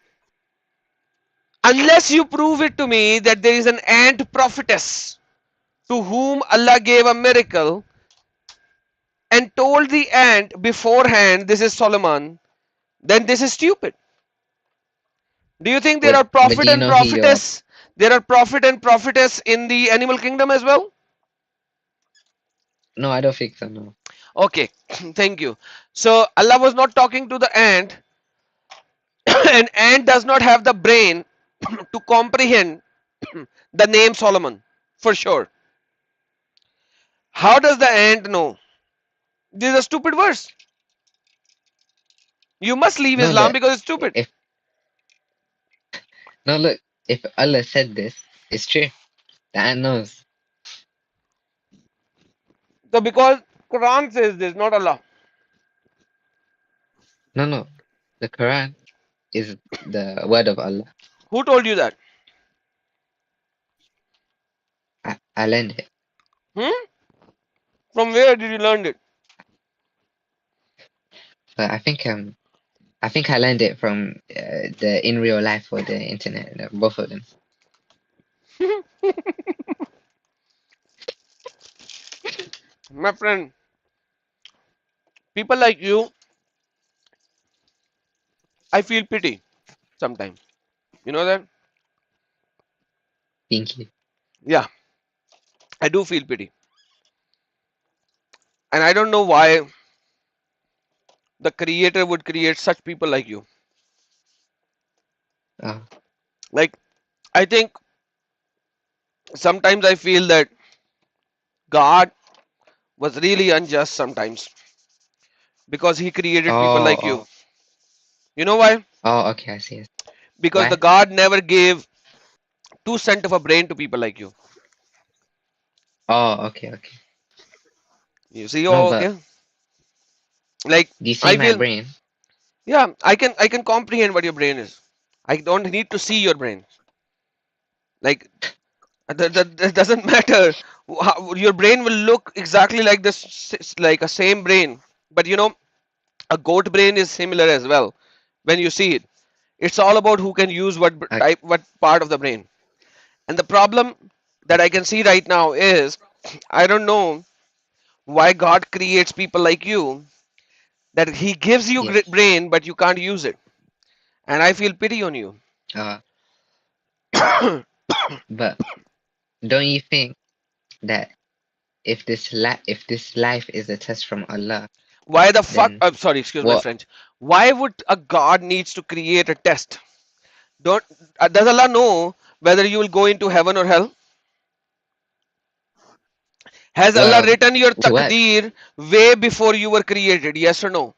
Unless you prove it to me that there is an ant prophetess to whom Allah gave a miracle and told the ant beforehand this is Solomon, then this is stupid. Do you think there are But prophet do you and know who your prophetess? There are prophet and prophetess in the animal kingdom as well? No, I don't think so, no. Okay, thank you. So Allah was not talking to the ant, and ant does not have the brain to comprehend the name Solomon for sure. How does the ant know? This is a stupid verse. You must leave No, Islam look, because it's stupid. if no look, if Allah said this, it's true. The ant knows. So because Quran says this, not Allah. No. The Quran is the word of Allah. Who told you that? I learned it. Hmm? From where did you learn it? But I think I learned it from the in real life or the internet, both of them. My friend, people like you, I feel pity sometimes. You know that? Thank you. Yeah, I do feel pity. And I don't know why the creator would create such people like you. Oh, Like, I think sometimes I feel that God was really unjust sometimes because he created people like you. oh, You know why? okay, I see. Because the Why? God never gave 2 cents of a brain to people like you. Oh, okay. You see, No, oh, but okay. Like, do you see I my feel, brain? yeah, I can comprehend what your brain is. I don't need to see your brain. Like, that doesn't matter. Your brain will look exactly like this, like a same brain. But you know, a goat brain is similar as well. When you see it, it's all about who can use what I, type, what part of the brain. And the problem that I can see right now is, I don't know why God creates people like you, that He gives you yes. brain, but you can't use it. And I feel pity on you. Uh, but don't you think that if this life is a test from Allah, Why the fuck? then I'm sorry, excuse my what? French. Why would a God needs to create a test? Don't does Allah know whether you will go into heaven or hell? Has Allah Well, written your to what? taqdeer way before you were created? Yes or no?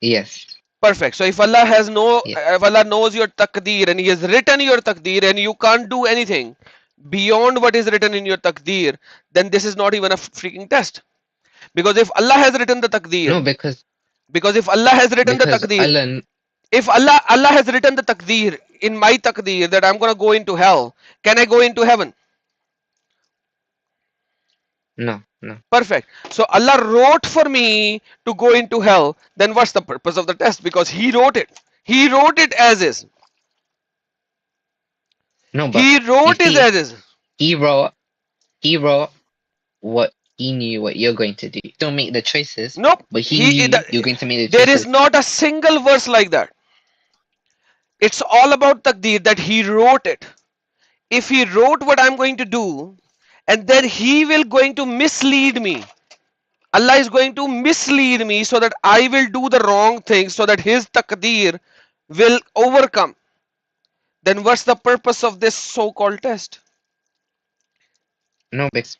Yes. Perfect. So if Allah has Yeah. if Allah knows your taqdeer and He has written your taqdeer and you can't do anything beyond what is written in your taqdeer, then this is not even a freaking test. Because if Allah has written the No, taqdeer, because if Allah has written the because taqdeer, Allah. if Allah has written the taqdeer in my taqdeer that I'm gonna go into hell, can I go into heaven? No, no, Perfect. So Allah wrote for me to go into hell. Then what's the purpose of the test? Because He wrote it. He wrote it as is. no. But He you wrote it see, as is. he wrote, he wrote what he knew what you're going to do. Don't make the choices, Nope. but he knew you're going to make the There is choices. not a single verse like that. It's all about taqdeer that He wrote it. If He wrote what I'm going to do, and then He will going to mislead me. Allah is going to mislead me so that I will do the wrong thing so that His taqdeer will overcome. Then what's the purpose of this so-called test? No, because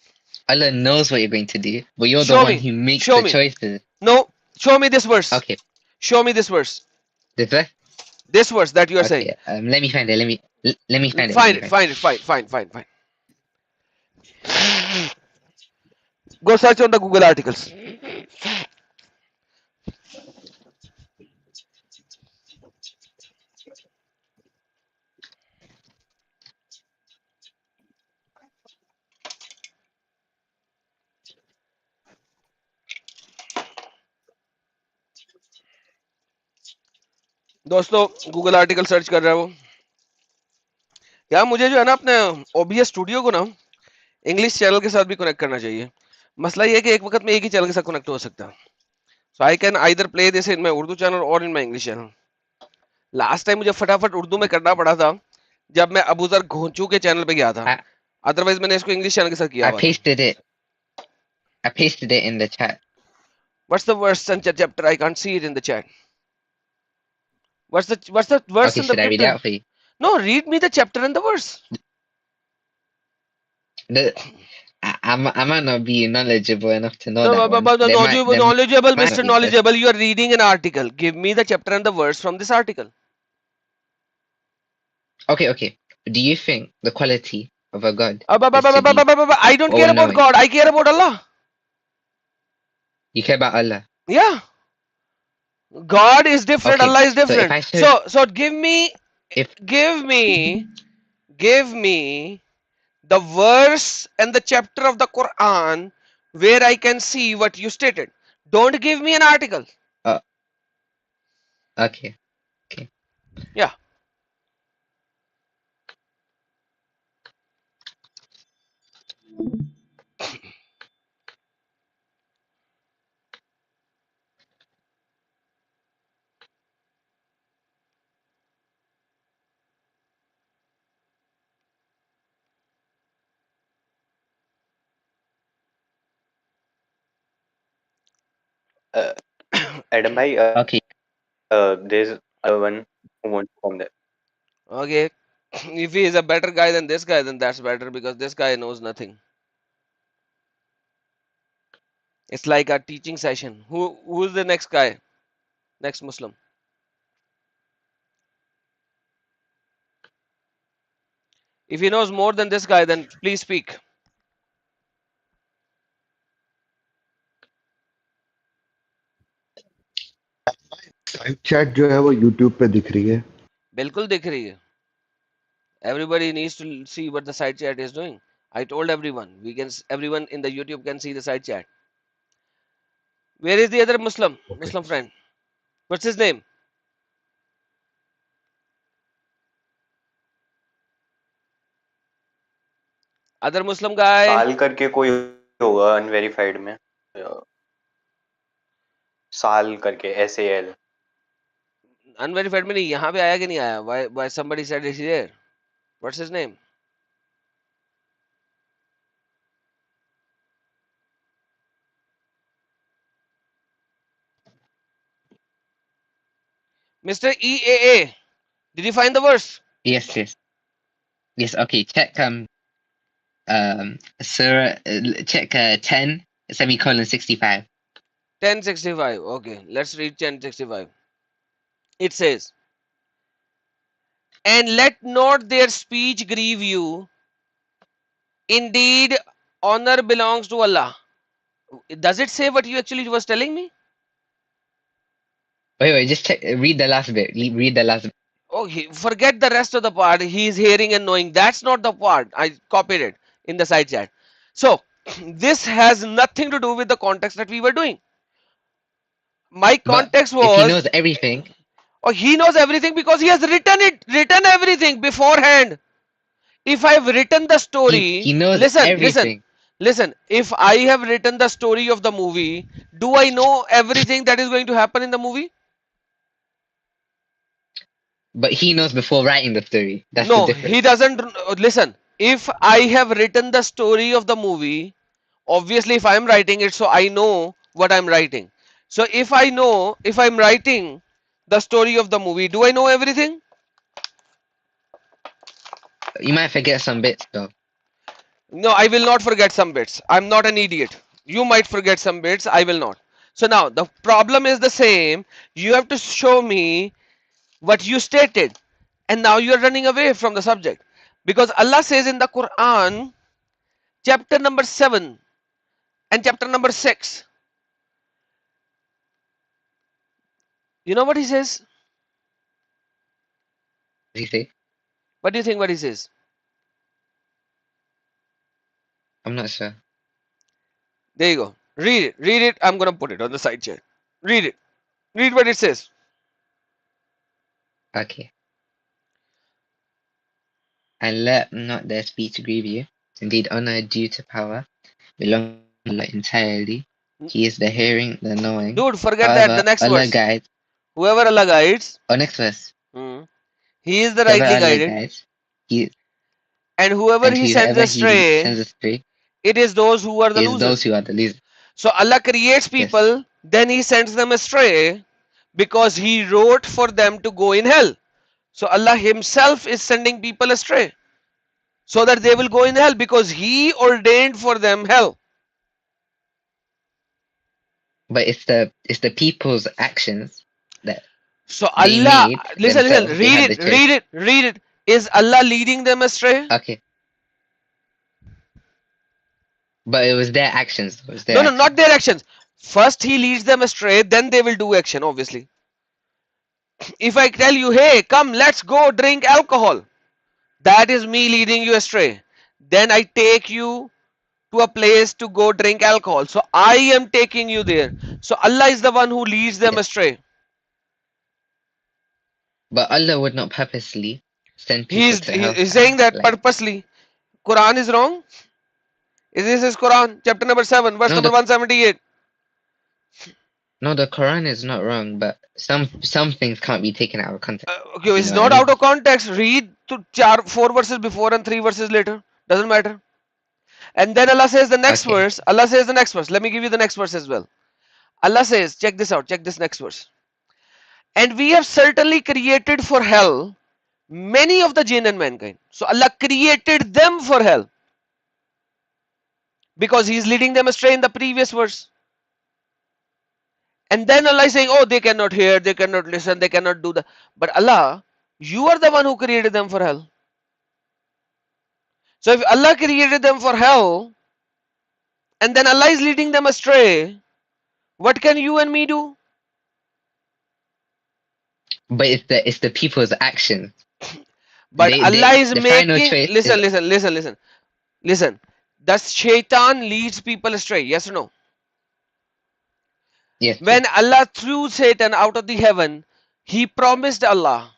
Allah knows what you're going to do, but you're the Show one me. who makes Show the me. choices. No. Show me this verse. Okay, Show me this verse. the verse. This verse that you are saying. Okay, let me find it. Let me find it. Let Find me it. find it. Fine. Go search on the Google articles. दोस्तों Google article search कर रहा है वो यार मुझे जो है ना अपने ओबीएस स्टूडियो को ना इंग्लिश चैनल के साथ भी कनेक्ट करना चाहिए मसला ये है कि एक वक्त में एक ही चैनल के साथ कनेक्ट हो सकता है so I can either play this in my Urdu channel और in my English channel last time मुझे फटाफट उर्दू में करना पड़ा था जब मैं अबूजर घोंचू के चैनल पे गया था I, अदरवाइज मैंने इसको इंग्लिश चैनल के साथ किया I हुआ था pasted it. I pasted it in the chat. What's the verse and chapter I can't see it in the chat what's the verse Okay, and the should I read it chapter out for you? no read me the chapter and the verse The I might not be knowledgeable enough to know no that one. but knowledgeable might Mr. not be verse. Knowledgeable you are reading an article give me the chapter and the verse from this article Okay. Do you think the quality of a god is to be I don't care about all-knowing? God I care about Allah You care about Allah? yeah God is different Okay. Allah is So if different I should, so give me if give me the verse and the chapter of the Quran where I can see what you stated don't give me an article uh, okay. yeah Adam bhai, Okay. there's one who wants to come there. okay if he is a better guy than this guy then that's better because this guy knows nothing it's like a teaching session who's the next guy next Muslim if he knows more than this guy then please speak live chat जो है वो YouTube पे दिख रही है बिल्कुल दिख रही है everybody needs to see what the side chat is doing I told everyone everyone in the YouTube can see the side chat where is the other Muslim friend what's his name other Muslim guy साल करके कोई होगा unverified में, साल करके SAL. unverified में नहीं यहाँ पे आया कि नहीं आया why somebody said it's there what's his name Mr. EAA did you find the verse Yes. Okay. Check Surah. Check 10 semicolon 65. 1065 okay let's read 1065 It says, and let not their speech grieve you. Indeed, honor belongs to Allah. Does it say what you actually was telling me? Wait, just check. Read the last bit. Read the last bit. Oh, forget the rest of the part. He is hearing and knowing. That's not the part. I copied it in the side chat. So, this has nothing to do with the context that we were doing. My But context if he was, knows everything, oh, he knows everything because he has written everything beforehand. If I've written the he story, knows everything. listen. If I have written the story of the movie, do I know everything that is going to happen in the movie? But he knows before writing the story. That's the No, he difference. doesn't. Listen, if I have written the story of the movie, obviously if I'm writing it, so I know what I'm writing. So if I know, if I'm writing the story of the movie, do I know everything? You might forget some bits though. No, I will not forget some bits. I'm not an idiot. You might forget some bits, I will not. So now the problem is the same. You have to show me what you stated, and now you are running away from the subject, because Allah says in the Quran, chapter number 7 and chapter number 6. You know what he says? What do you say? What do you think what he says? I'm not sure. There you go. Read it. Read it. I'm going to put it on the side chat. Read it. Read what it says. Okay. And let not their speech grieve you. Indeed, honor due to power belongs to Allah entirely. He is the hearing, the knowing. Dude, forget that. The However, next Allah verse. guides. Whoever Allah guides, Oh, next verse. he is the Whoever rightly Allah guided. guides, he And whoever and he sends whoever he astray, sends astray it is those who are the is those losers. who are the losers. So Allah creates Yes. people, then he sends them astray because he wrote for them to go in hell. So Allah himself is sending people astray so that they will go in hell because he ordained for them hell. But it's the people's actions that So they Allah, made listen, themselves. They had the choice. read it. Is Allah leading them astray? Okay. But it was their actions. It was their No, no, actions. not their actions. First he leads them astray, then they will do action, obviously. If I tell you, hey, come, let's go drink alcohol, that is me leading you astray. Then I take you to a place to go drink alcohol. So I am taking you there. So Allah is the one who leads them Yes. astray. But Allah would not purposely send people to hellfire. He's saying that Like, purposely. Quran is wrong. This is Quran, chapter number 7, verse no, number the 178. no, the Quran is not wrong, but some things can't be taken out of context. Okay, You it's know what I not mean? out of context. Read to 4 verses before and 3 verses later. Doesn't matter. And then Allah says the next Okay. verse. Allah says the next verse. Let me give you the next verse as well. Allah says, check this out. Check this next verse. And we have certainly created for hell many of the jinn and mankind. So Allah created them for hell because He is leading them astray in the previous verse. And then Allah is saying, oh, they cannot hear, they cannot listen, they cannot do that. But Allah, you are the one who created them for hell. So if Allah created them for hell, and then Allah is leading them astray, what can you and me do? But it's the people's actions. But Allah is the final making, choice listen, is, listen. Does shaitan leads people astray? Yes or no? yes. When Allah threw Satan out of the heaven, he promised Allah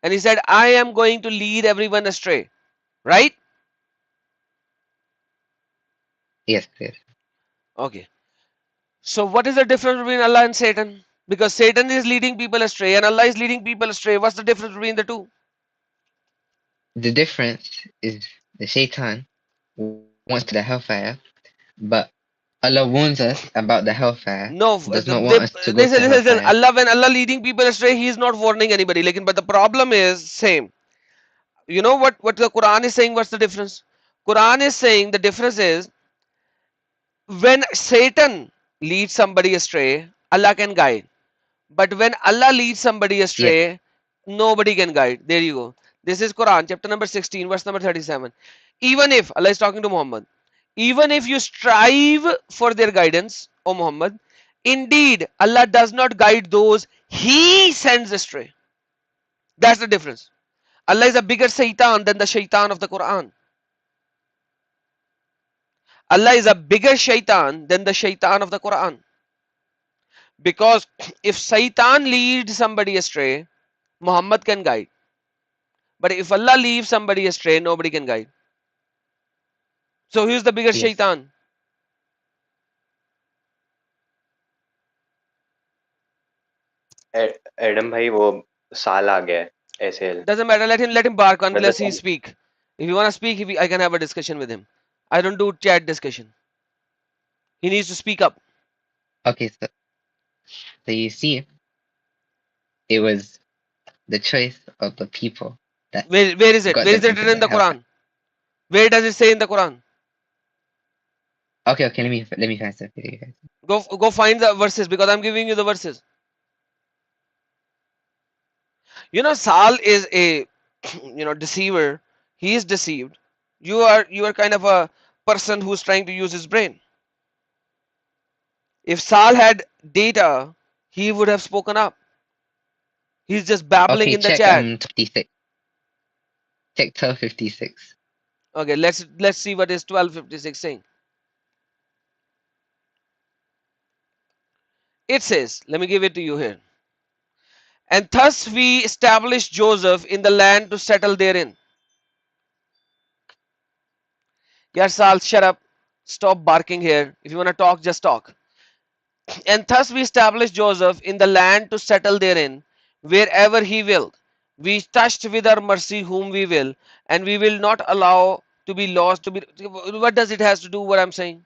and he said, I am going to lead everyone astray. Right? Yes, yes. Okay. So what is the difference between Allah and Satan? Because Satan is leading people astray and Allah is leading people astray. What's the difference between the two? The difference is the shaitan wants the hellfire, but Allah warns us about the hellfire. No, Does not want us to go to listen, hellfire. Allah, when Allah leading people astray, He is not warning anybody. But the problem is same. You know what the Quran is saying? What's the difference? Quran is saying the difference is when Satan leads somebody astray, Allah can guide. But when Allah leads somebody Yes. astray, nobody can guide. There you go. This is Quran, chapter number 16, verse number 37. Even if Allah is talking to Muhammad, even if you strive for their guidance, O Muhammad, indeed Allah does not guide those He sends astray. That's the difference. Allah is a bigger shaitan than the shaitan of the Quran. Allah is a bigger shaitan than the shaitan of the Quran. Because if shaitan leads somebody astray, Muhammad can guide. But if Allah leaves somebody astray, nobody can guide. So who's the bigger Yes. shaitan? Adam भाई वो साल आ गया है ऐसे Doesn't matter. Let him bark मतलब unless he speak. If you wanna speak, I can have a discussion with him. I don't do chat discussion. He needs to speak up. Okay, so you see, it was the choice of the people that Where is it? got Where is them it into written in the the hellfire. Quran? Where does it say in the Quran? Okay, let me finish the video, guys. Go find the verses because I'm giving you the verses. You know, Sal is a deceiver. He is deceived. You are kind of a person who's trying to use his brain. If Sal had data, he would have spoken up. He's just babbling Okay, in the check chat. 56. Check 1256. Okay, let's see what is 1256 saying. It says, let me give it to you here. And thus we established Joseph in the land to settle therein. Yeah, Sal, shut up. Stop barking here. If you want to talk, just talk. And thus we established Joseph in the land to settle therein, wherever he willed. We touched with our mercy whom we will, and we will not allow to be lost to be. What does it has to do what I'm saying?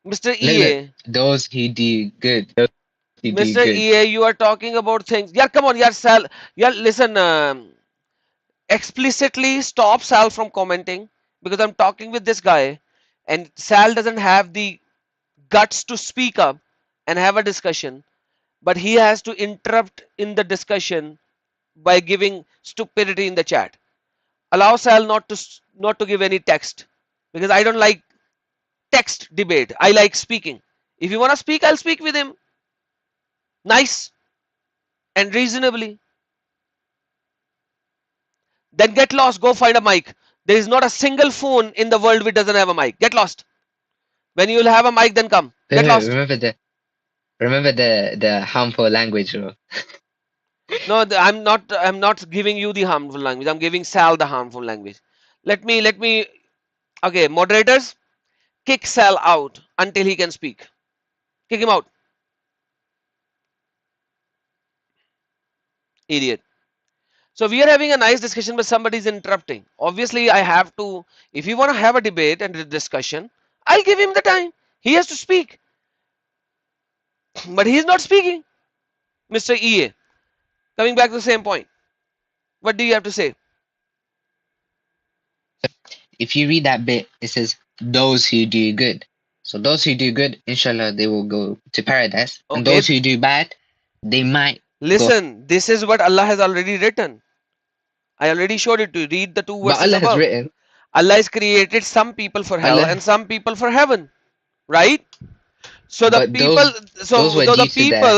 Mr. Look, EA, those who do good, those who do Mr. good. EA, you are talking about things. Yeah, come on, yeah, Sal. Yeah, listen. Explicitly stop Sal from commenting because I'm talking with this guy, and Sal doesn't have the guts to speak up and have a discussion, but he has to interrupt in the discussion by giving stupidity in the chat. Allow Sal not to give any text because I don't like text debate. I like speaking. If you want to speak, I'll speak with him. Nice and reasonably. Then get lost, go find a mic. There is not a single phone in the world which doesn't have a mic. Get lost. When you will have a mic, then come. Get lost. Remember the harmful language rule. No, I'm not giving you the harmful language. I'm giving Sal the harmful language. Let me. Okay, moderators, kick Sal out until he can speak. Kick him out. Idiot. So we are having a nice discussion, but somebody is interrupting. Obviously, I have to. If you want to have a debate and a discussion, I'll give him the time. He has to speak, but he's not speaking. Mr. EA, coming back to the same point. What do you have to say? If you read that bit, it says those who do good. So those who do good, inshallah, they will go to paradise. And Okay. those who do bad, they might Listen, this is what Allah has already written. I already showed it to you. Read the two But verses Allah has above. written. Allah has created some people for hell Allah, and some people for heaven, right? So the but people, those were due to the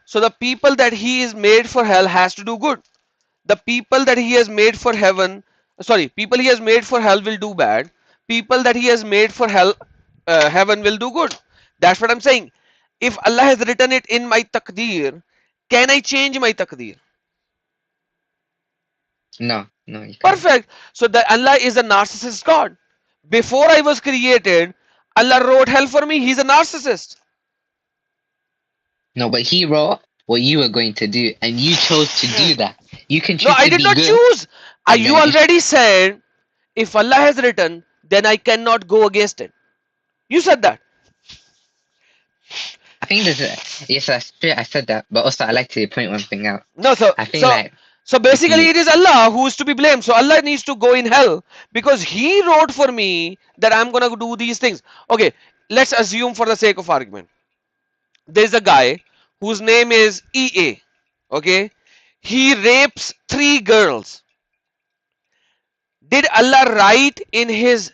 so the people that He is made for hell has to do good. The people that He has made for heaven, sorry, people He has made for hell will do bad. People that He has made for hell, heaven will do good. That's what I'm saying. If Allah has written it in my taqdeer, can I change my taqdeer? no, you can't. Perfect. So the Allah is a narcissist God. Before I was created, Allah wrote hell for me. He's a narcissist. No, but He wrote what you were going to do, and you chose to do that. You can No, choose I to did be not good. choose. and You then if- already said, if Allah has written, then I cannot go against it. You said that. I think yes, that's true. I said that, but also I like to point one thing out. No, I think like so basically you- it is Allah who is to be blamed. So Allah needs to go in hell because He wrote for me that I'm gonna do these things. Okay, let's assume for the sake of argument, there's a guy whose name is EA. Okay, he rapes 3 girls. Did Allah write in his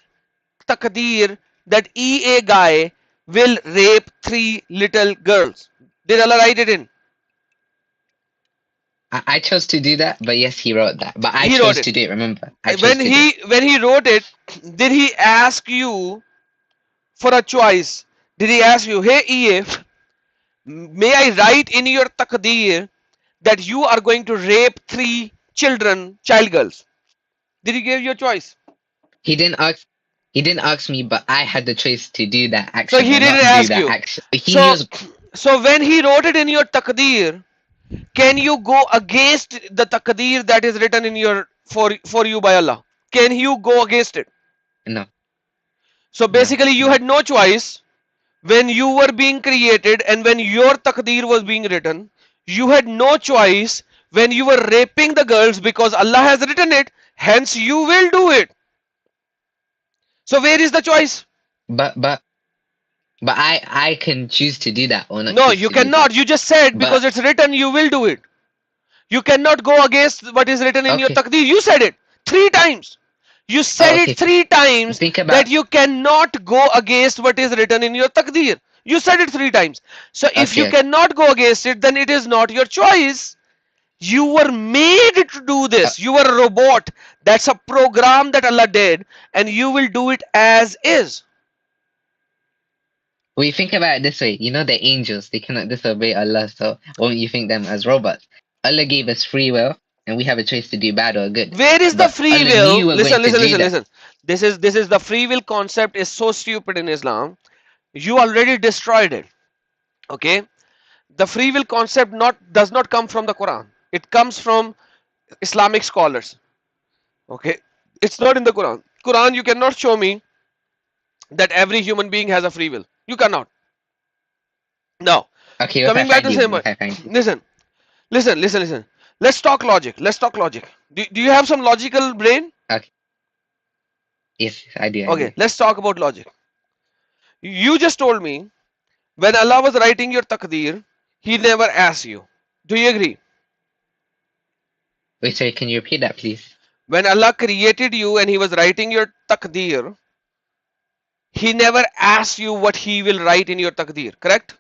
taqdeer that EA guy will rape 3 little girls? Did Allah write it in? I chose to do that, but yes, he wrote that. But I He wrote chose it. to do it. Remember, I chose to do it. When he wrote it, did he ask you for a choice? Did he ask you, hey EA, may I write in your taqdeer that you are going to rape 3 children, child girls? Did he give you a choice? He didn't ask. He didn't ask me, but I had the choice to do that So action he or didn't not do ask that you. action. He knew. So, so when he wrote it in your taqdeer, can you go against the taqdeer that is written in your for you by Allah? Can you go against it? No, So no, basically, you no. had no choice when you were being created and when your taqdeer was being written. You had no choice when you were raping the girls because Allah has written it. Hence, you will do it. So where is the choice? But I can choose to do that or not No, choose you to do that. cannot. You just said But because it's written, you will do it. You cannot go against what is written in your okay, taqdeer. You said it 3 times. You said oh, it okay. 3 times Think that about. you cannot go against what is written in your taqdeer. You said it 3 times. So if you Okay, cannot go against it, then it is not your choice. You were made to do this. You were a robot. That's a program that Allah did, and you will do it as is. we think about it this way. You know, the angels, they cannot disobey Allah, so won't you think them as robots? Allah gave us free will, and we have a choice to do bad or good. Where is the But free Allah knew will? you were going Listen, to listen, do listen, that. listen. This is the free will concept is so stupid in Islam. You already destroyed it. Okay, the free will concept not does not come from the Quran. It comes from Islamic scholars. Okay, it's not in the Quran. Quran, you cannot show me that every human being has a free will. You cannot. Now, Okay, what if I coming back find to the you? same What point. if I find you? Listen, listen, listen, listen. Let's talk logic. Let's talk logic. Do you have some logical brain? Okay, yes, I do, I do. Okay, let's talk about logic. You just told me when Allah was writing your taqdeer, He never asked you. Do you agree? Wait, sorry, can you repeat that, please? When Allah created you and He was writing your taqdeer, He never asked you what He will write in your taqdeer, correct?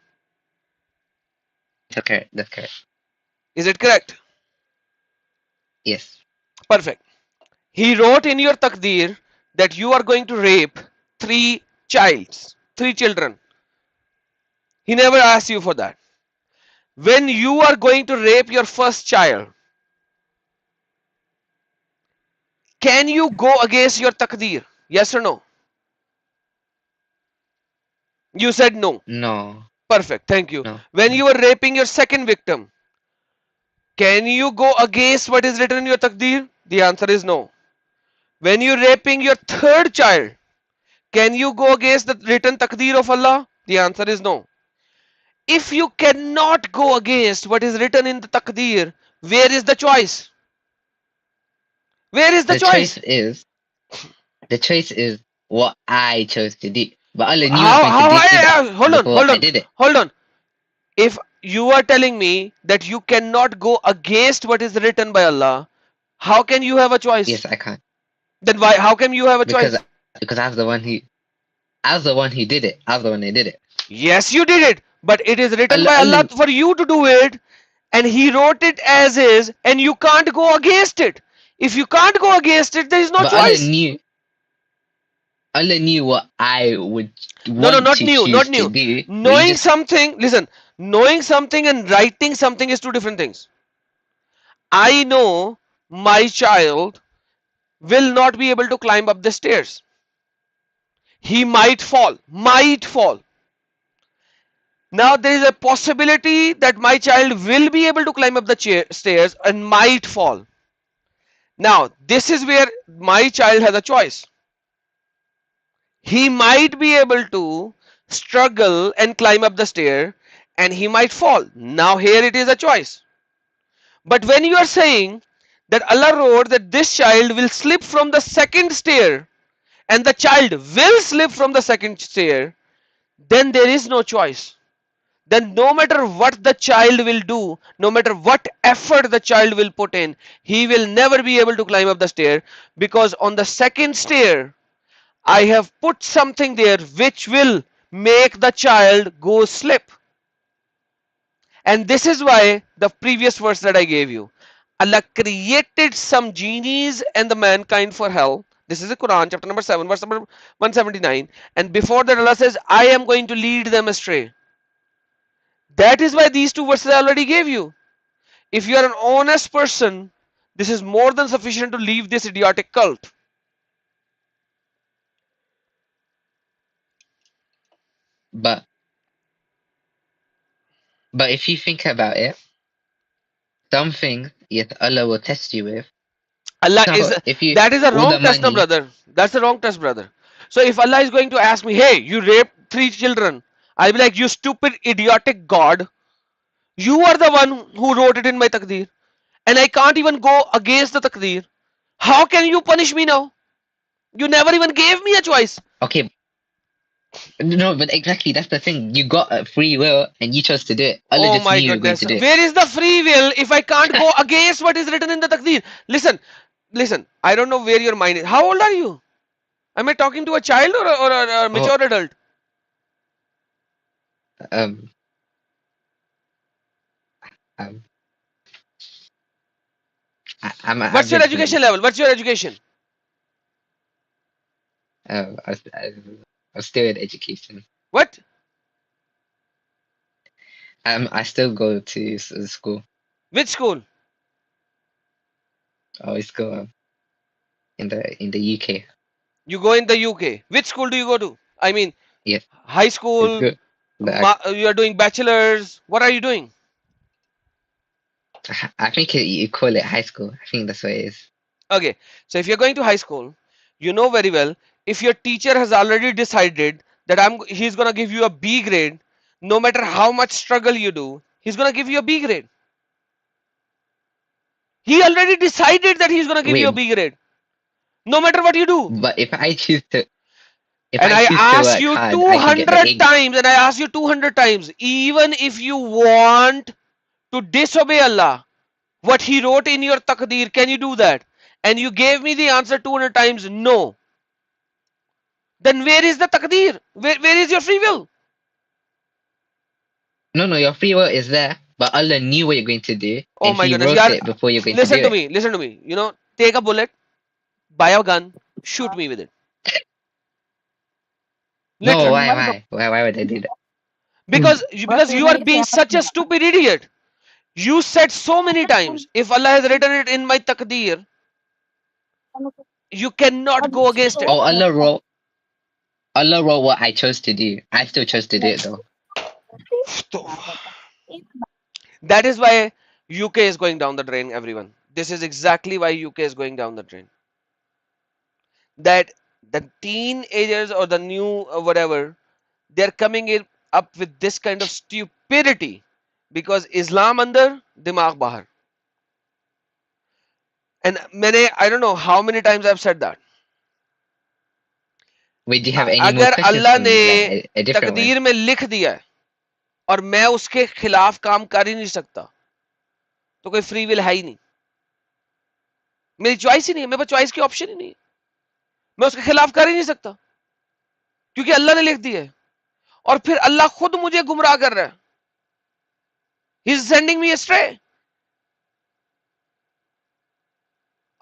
That's correct, that's correct. Is it correct? Yes. Perfect. He wrote in your taqdeer that you are going to rape 3 children. He never asked you for that. When you are going to rape your first child, can you go against your taqdeer? Yes or no? You said no. No, Perfect. Thank you. no, When no. you are raping your second victim, can you go against what is written in your taqdeer? The answer is no. When you're raping your third child, can you go against the written taqdeer of Allah? The answer is no. If you cannot go against what is written in the taqdeer, where is the choice? Where is the The choice choice? is the choice is what I chose to do. But Allah knew I was How going to how do that I hold on, before hold I on, did it. hold on. If you are telling me that you cannot go against what is written by Allah, how can you have a choice? Yes, I can't. Then why how can you have a Because choice? because I was the one who did it. I was the one who did it. Yes, you did it, but it is written Allah, by Allah Allah, for you to do it, and He wrote it as is, and you can't go against it. If you can't go against it, there is no but Allah choice. knew Allah knew what I would No, no, want not to new, not choose to new. do. But you Knowing just something, listen, knowing something and writing something is two different things. I know my child will not be able to climb up the stairs. He might fall, might fall. Now there is a possibility that my child will be able to climb up the stairs and might fall. Now this is where my child has a choice. He might be able to struggle and climb up the stair and he might fall. Now here it is a choice. But when you are saying that Allah wrote that this child will slip from the second stair and the child will slip from the second stair, then there is no choice. then no matter what the child will do, no matter what effort the child will put in, he will never be able to climb up the stair, because on the second stair, I have put something there which will make the child go slip. And this is why the previous verse that I gave you, Allah created some genies and the mankind for hell. This is the Quran, chapter number 7, verse number 179. And before that, Allah says, I am going to lead them astray. That is why these two verses I already gave you. If you are an honest person, this is more than sufficient to leave this idiotic cult. But if you think about it, something yes Allah will test you with. Allah So is, if you that is a all the wrong test, no, money, brother. That's a wrong test, brother. So if Allah is going to ask me, hey, you raped 3 children, I'll be like, you stupid, idiotic God. You are the one who wrote it in my taqdeer. And I can't even go against the taqdeer. How can you punish me now? You never even gave me a choice. okay, no, but exactly that's the thing. You got a free will and you chose to do it. Allah Oh just my knew you were going goodness. to do it. Where is the free will if I can't go against what is written in the taqdeer? Listen. I don't know where your mind is. How old are you? Am I talking to a child or a Oh, mature adult? um, um, I'm an What's your average education man. level? What's your education? I'm still in education. What? I still go to school. Which school? I always go in the UK. You go in the UK. Which school do you go to? I mean, Yes, high it's school, good. But you are doing bachelor's. What are you doing? I think you call it high school. I think that's what it is. Okay, so if you're going to high school, you know very well, if your teacher has already decided that he's gonna give you a B grade, no matter how much struggle you do, he's gonna give you a B grade. He already decided that he's gonna give you a Wait, B grade, no matter what you do. but if And I I choose to asked work you hard, I can get the 200 A. times, and I asked you 200 times, even if you want to disobey Allah, what He wrote in your taqdeer, can you do that? And you gave me the answer 200 times, no. Then where is the taqdeer? Where is your free will? No, your free will is there, but Allah knew what you're going to do, Oh and my He goodness, wrote yaar, it before you're going to do listen to it. me, listen to me. You know, take a bullet, buy a gun, shoot me with it. No, Literally. why would I do that? Because you are being such a stupid idiot. You said so many times, if Allah has written it in my taqdeer, you cannot go against it. Oh, Allah wrote what I chose to do. I still chose to do it though. That is why UK is going down the drain, everyone. This is exactly why UK is going down the drain. That the teenagers or the new whatever, they're coming in up with this kind of stupidity because Islam andar, dimag bahar. And I don't know how many times I've said that. Wait, do you have any more अगर questions Allah for ने me? Like a different one? तकदीर में लिख दिया है और मैं उसके खिलाफ काम कर ही नहीं सकता, तो कोई फ्री विल है ही नहीं. मेरी चॉइस ही नहीं है, मेरे पास चॉइस की ऑप्शन ही नहीं है. मैं उसके खिलाफ कर ही नहीं सकता क्योंकि अल्लाह ने लिख दिया है. और फिर अल्लाह खुद मुझे गुमराह कर रहा है. He is sending me ashtray.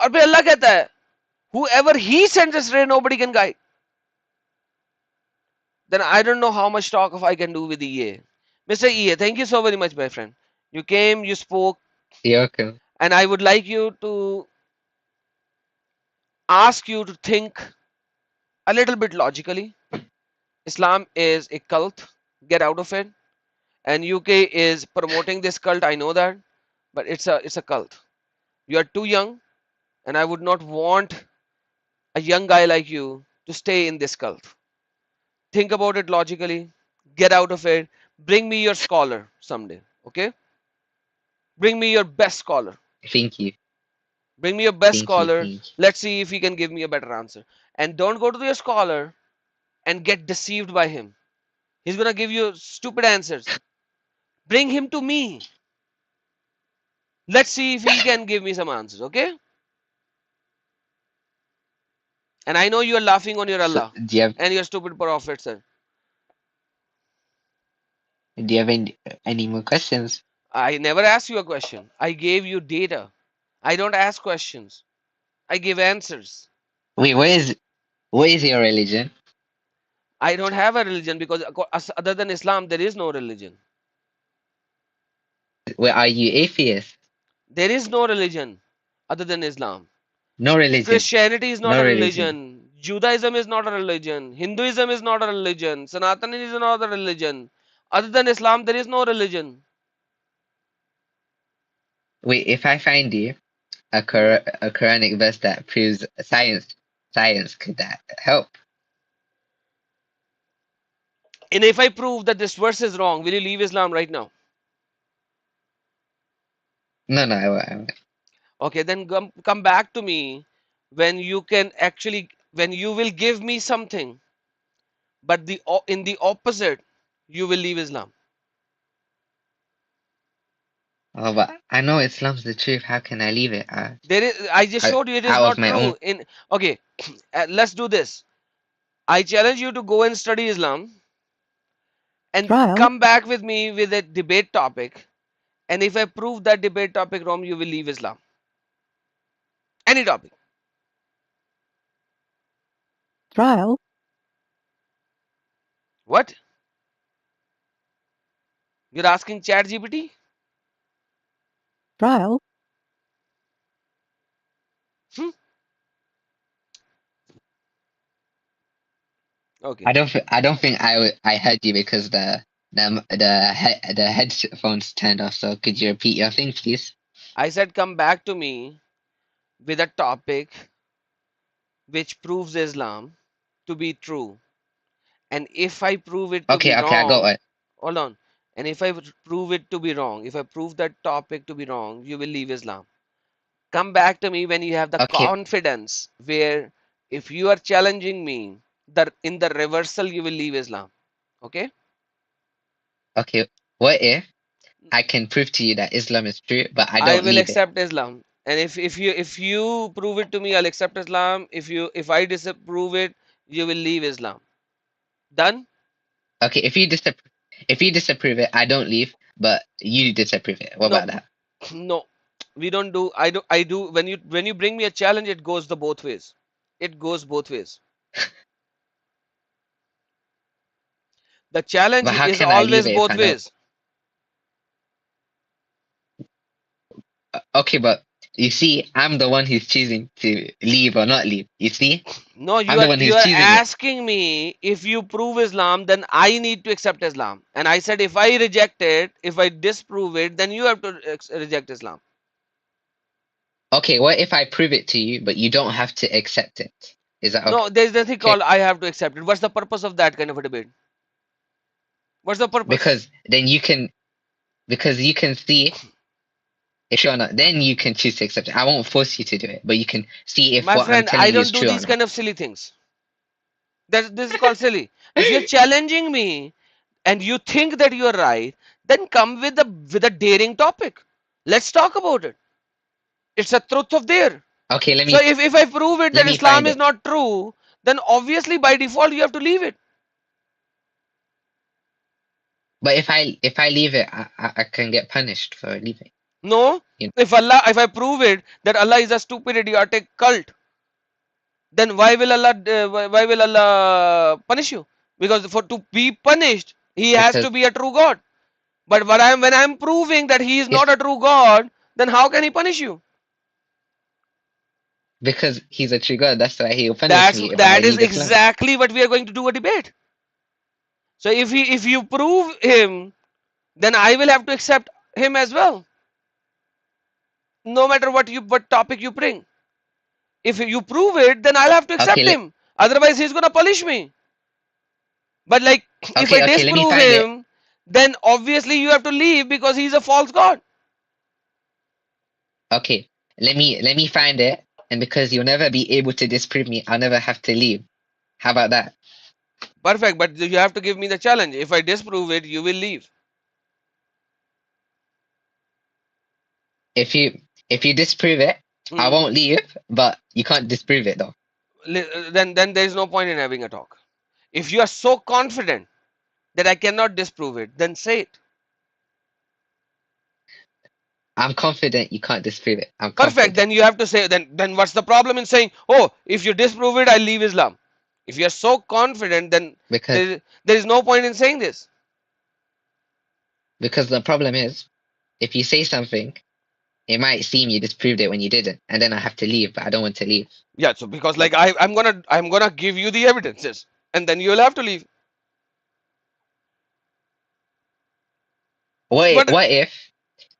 और फिर अल्लाह कहता है whoever he sends astray nobody can guide. Then I don't know how much talk of I can do with EA. Mr. EA, thank you so very much, my friend. You came, you spoke, You're welcome. and I would like you to ask you to think a little bit logically. Islam is a cult. Get out of it. And UK is promoting this cult. I know that, but it's a cult. You are too young, and I would not want a young guy like you to stay in this cult. Think about it logically. Get out of it. Bring me your scholar someday. Okay? Bring me your best scholar. Thank you. Bring me your best Thank you. scholar. Thank you. Let's see if he can give me a better answer. And don't go to your scholar and get deceived by him. He's gonna give you stupid answers. Bring him to me. Let's see if he can give me some answers, okay? And I know you are laughing on your So, Allah do you have and your stupid prophet, sir. any more questions? I never asked you a question. I gave you data. I don't ask questions. I give answers. Wait, what is your religion? I don't have a religion because other than Islam, there is no religion. Where are you atheist? There is no religion other than Islam. No religion. Christianity is not No a religion. religion. Judaism is not a religion. Hinduism is not a religion. Sanatana is not a religion. Other than Islam, there is no religion. Wait, if I find you a Hmm. a Quranic verse that proves science, could that help? And if I prove that this verse is wrong, will you leave Islam right now? No, I won't. Okay, then come back to me when you can actually, when you will give me something, but in the opposite, you will leave Islam. Oh, but I know Islam's the truth. How can I leave it? There is, I just showed you it is Out of not my own. true. Okay, let's do this. I challenge you to go and study Islam and come back with me with a debate topic. And if I prove that debate topic wrong, you will leave Islam. Any topic. What? You're asking Chat GPT? Hmm? Okay. I don't think I heard you because the headphones turned off. So could you repeat your thing, please? I said come back to me with a topic which proves Islam to be true. And if I prove it to be Okay, I got wrong, it. hold on. And if I prove it to be wrong, if I prove that topic to be wrong, you will leave Islam. Come back to me when you have the Okay, confidence where if you are challenging me, in the reversal, you will leave Islam. Okay? okay. What if I can prove to you that Islam is true, but I I don't will leave it? accept Islam. And if you prove it to me, I'll accept Islam. If I disapprove it, you will leave Islam. Done? Okay, if you disapprove it, I don't leave, but you disapprove it. What No, about that? no. We don't do I do when you bring me a challenge, it goes the both ways. It goes both ways. The challenge But how is can I leave always it if both I don't? ways. Okay, but you see, I'm the one who's choosing to leave or not leave. You see, No, I'm the one you who's are choosing it. asking me if you prove Islam, then I need to accept Islam. And I said if I reject it, if I disprove it, then you have to reject Islam. Okay, what if I prove it to you, but you don't have to accept it? Is that No, there's nothing okay? called I have to accept it. What's the purpose of that kind of a debate? What's the purpose? Because then you can see if true or not. Then you can choose to accept it. I won't force you to do it, but you can see if My what I'm friend, telling I you is don't do true or these not. kind of silly things. This is called silly. If you're challenging me and you think that you're right, then come with a daring topic. Let's talk about it. It's a truth of there. Okay, So if I prove it let that me Islam find is it. not true, then obviously by default you have to leave it. But if I leave it, I can get punished for leaving. No, You know? if I prove it that Allah is a stupid idiotic cult, then why will Allah punish you? Because for to be punished, he has Because to be a true God. But when I'm proving that he is it's not a true God, then how can he punish you? because he's a true God. That's why he'll punish me if I That is leave Islam. exactly what we are going to do a debate. So if you prove him, then I will have to accept him as well, no matter what topic you bring. If you prove it, then I'll have to Okay, accept him. Otherwise, he's gonna punish me. But like, if I okay. Let me disprove find it. him, then obviously you have to leave because he's a false god. Okay, let me find it, and because you'll never be able to disprove me, I'll never have to leave. How about that? Perfect, but you have to give me the challenge. If I disprove it, you will leave. if you disprove it, I won't leave, but you can't disprove it though. Then there is no point in having a talk. If you are so confident that I cannot disprove it, then say it. I'm confident you can't disprove it. I'm Perfect. confident. Then you have to say, then what's the problem in saying, oh, if you disprove it, I'll leave Islam? If you are so confident, then Because there is no point in saying this. because the problem is, if you say something, it might seem you disproved it when you didn't, and then I have to leave, but I don't want to leave. Yeah, so because like I'm gonna give you the evidences, and then you'll have to leave. But What if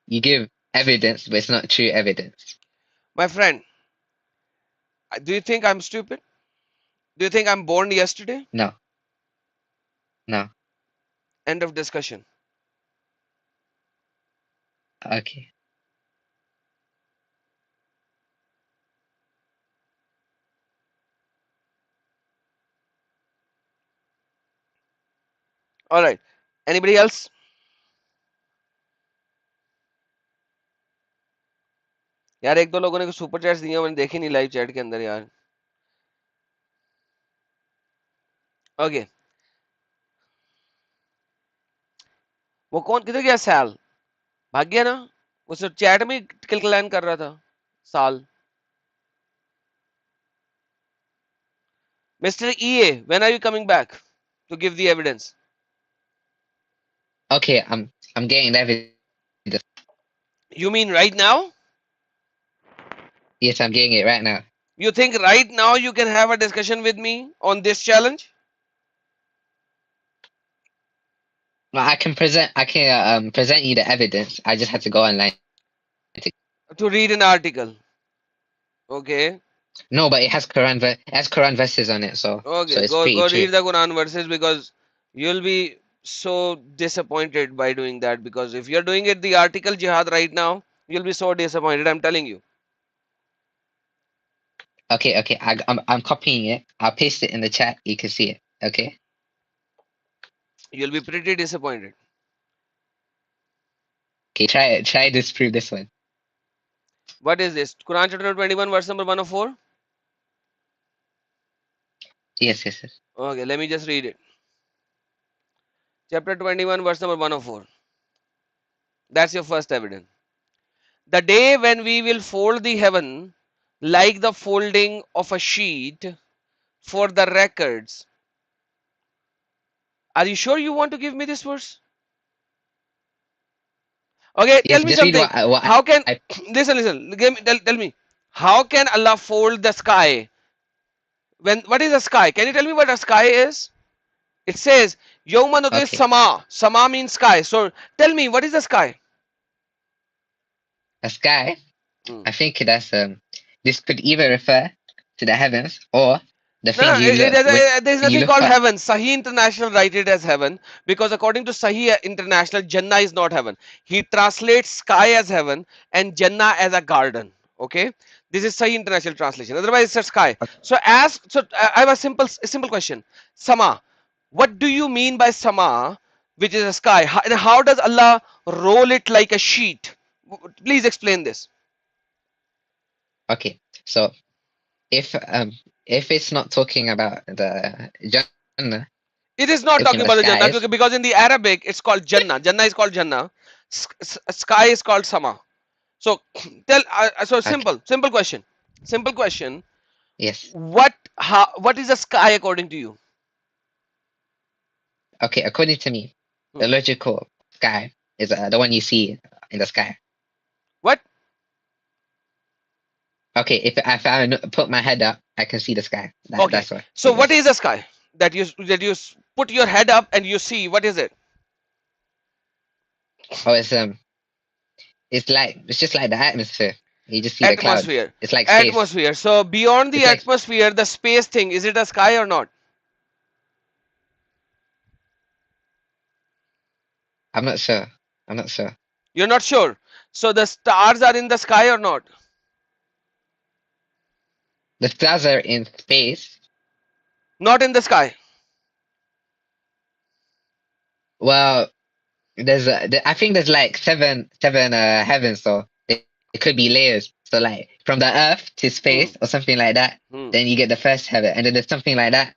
you give evidence, but it's not true evidence? my friend, do you think I'm stupid? Do you think I'm born yesterday? No, no. End of discussion. Okay. All right. Anybody else? यार एक दो लोगों ने super chats दिए मैंने देखे नहीं live chat के अंदर यार. ओके. वो कौन किधर गया? सैल भाग गया ना? वो सिर्फ चैट में किलकलान कर रहा था. साल. Mr. EA, when are you coming back to give the evidence? Okay, I'm getting the evidence. You mean right now? Yes, I'm getting it right now. You think right now you can have a discussion with me on this challenge? Well, I can present you the evidence. I just have to go online. To read an article. Okay. No, but it has Quran verses on it, so Okay. it's pretty Go true. read the Quran verses, because you'll be so disappointed by doing that, because if you're doing it the article jihad right now, you'll be so disappointed, I'm telling you. Okay, I'm copying it. I'll paste it in the chat. You can see it. Okay. You'll be pretty disappointed. Okay, try to disprove this one. What is this? Quran chapter 21 verse number 104? Yes. Okay, let me just read it. Chapter 21 verse number 104. That's your first evidence. The day when we will fold the heaven like the folding of a sheet for the records. Are you sure you want to give me this verse? Okay, Yes, tell me just read something. what How can I listen? Tell me. How can Allah fold the sky? What is a sky? Can you tell me what a sky is? It says Yawma nudis okay. sama. Sama means sky. So tell me, what is the sky? A sky. I think that's this could either refer to the heavens or the thing you look There's when you nothing look called up. heaven. Sahih International write it as heaven, because according to Sahih International, Jannah is not heaven. He translates sky as heaven and Jannah as a garden. Okay, this is Sahih International translation. Otherwise, it's a sky. So I have a simple question. Sama. What do you mean by sama, which is a sky? And how does Allah roll it like a sheet? Please explain this. Okay, so if it's not talking about the Jannah, It is not talking talking about about the the Jannah, skies. because in the Arabic it's called Jannah. Jannah is called Jannah. Sky is called Sama. So so Okay. simple question. Simple question. Yes. What is a sky according to you? Okay, according to me, the logical sky is the one you see in the sky. What? Okay, if I put my head up, I can see the sky. Okay. That's what. So what is a sky that you put your head up and you see? What is it? Oh, it's just like the atmosphere. You just see the clouds. Atmosphere. It's like space. Atmosphere. So beyond the It's like atmosphere, the space thing, is it a sky or not? I'm not sure. I'm not sure. You're not sure. So the stars are in the sky or not? The stars are in space. Not in the sky. Well, I think there's like seven heavens. So It could be layers. So like from the Earth to space or something like that. Then you get the first heaven, and then there's something like that,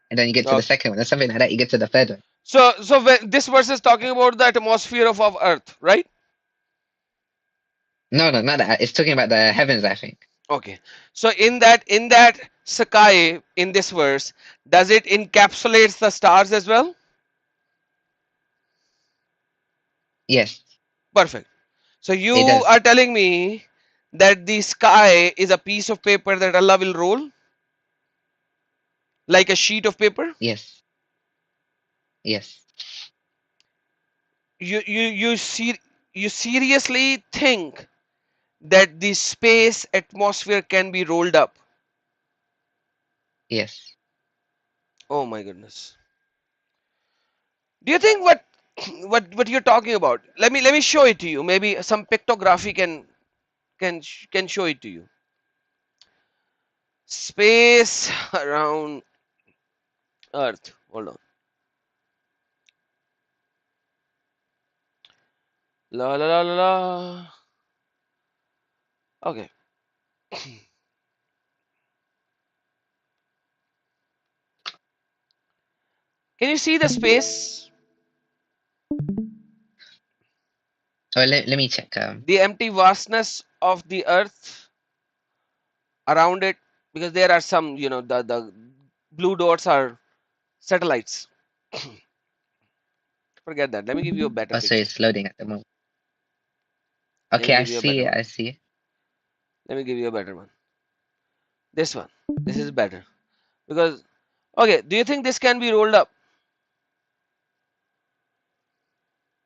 and then you get to the Okay. second one. There's something like that. You get to the third one. So when this verse is talking about the atmosphere of Earth, right? No, not that. It's talking about the heavens, I think. Okay. So in that sky in this verse, does it encapsulates the stars as well? Yes, Perfect. So you it does. are telling me that the sky is a piece of paper that Allah will roll like a sheet of paper? Yes, yes, You seriously think that the space atmosphere can be rolled up? yes. Oh my goodness. Do you think what you're talking about? Let me show it to you. Maybe some pictography can show it to you. Space around Earth. Hold on. La la la la la. Okay. Can you see the space? Oh, let me check. The empty vastness of the Earth around it, because there are some, the blue dots are satellites. Forget that. Let me give you a better Oh, so picture. it's loading at the moment. Let me Okay, I give you a better see it. one. I see. Let me give you a better one. This one. This is better. Because, okay, do you think this can be rolled up?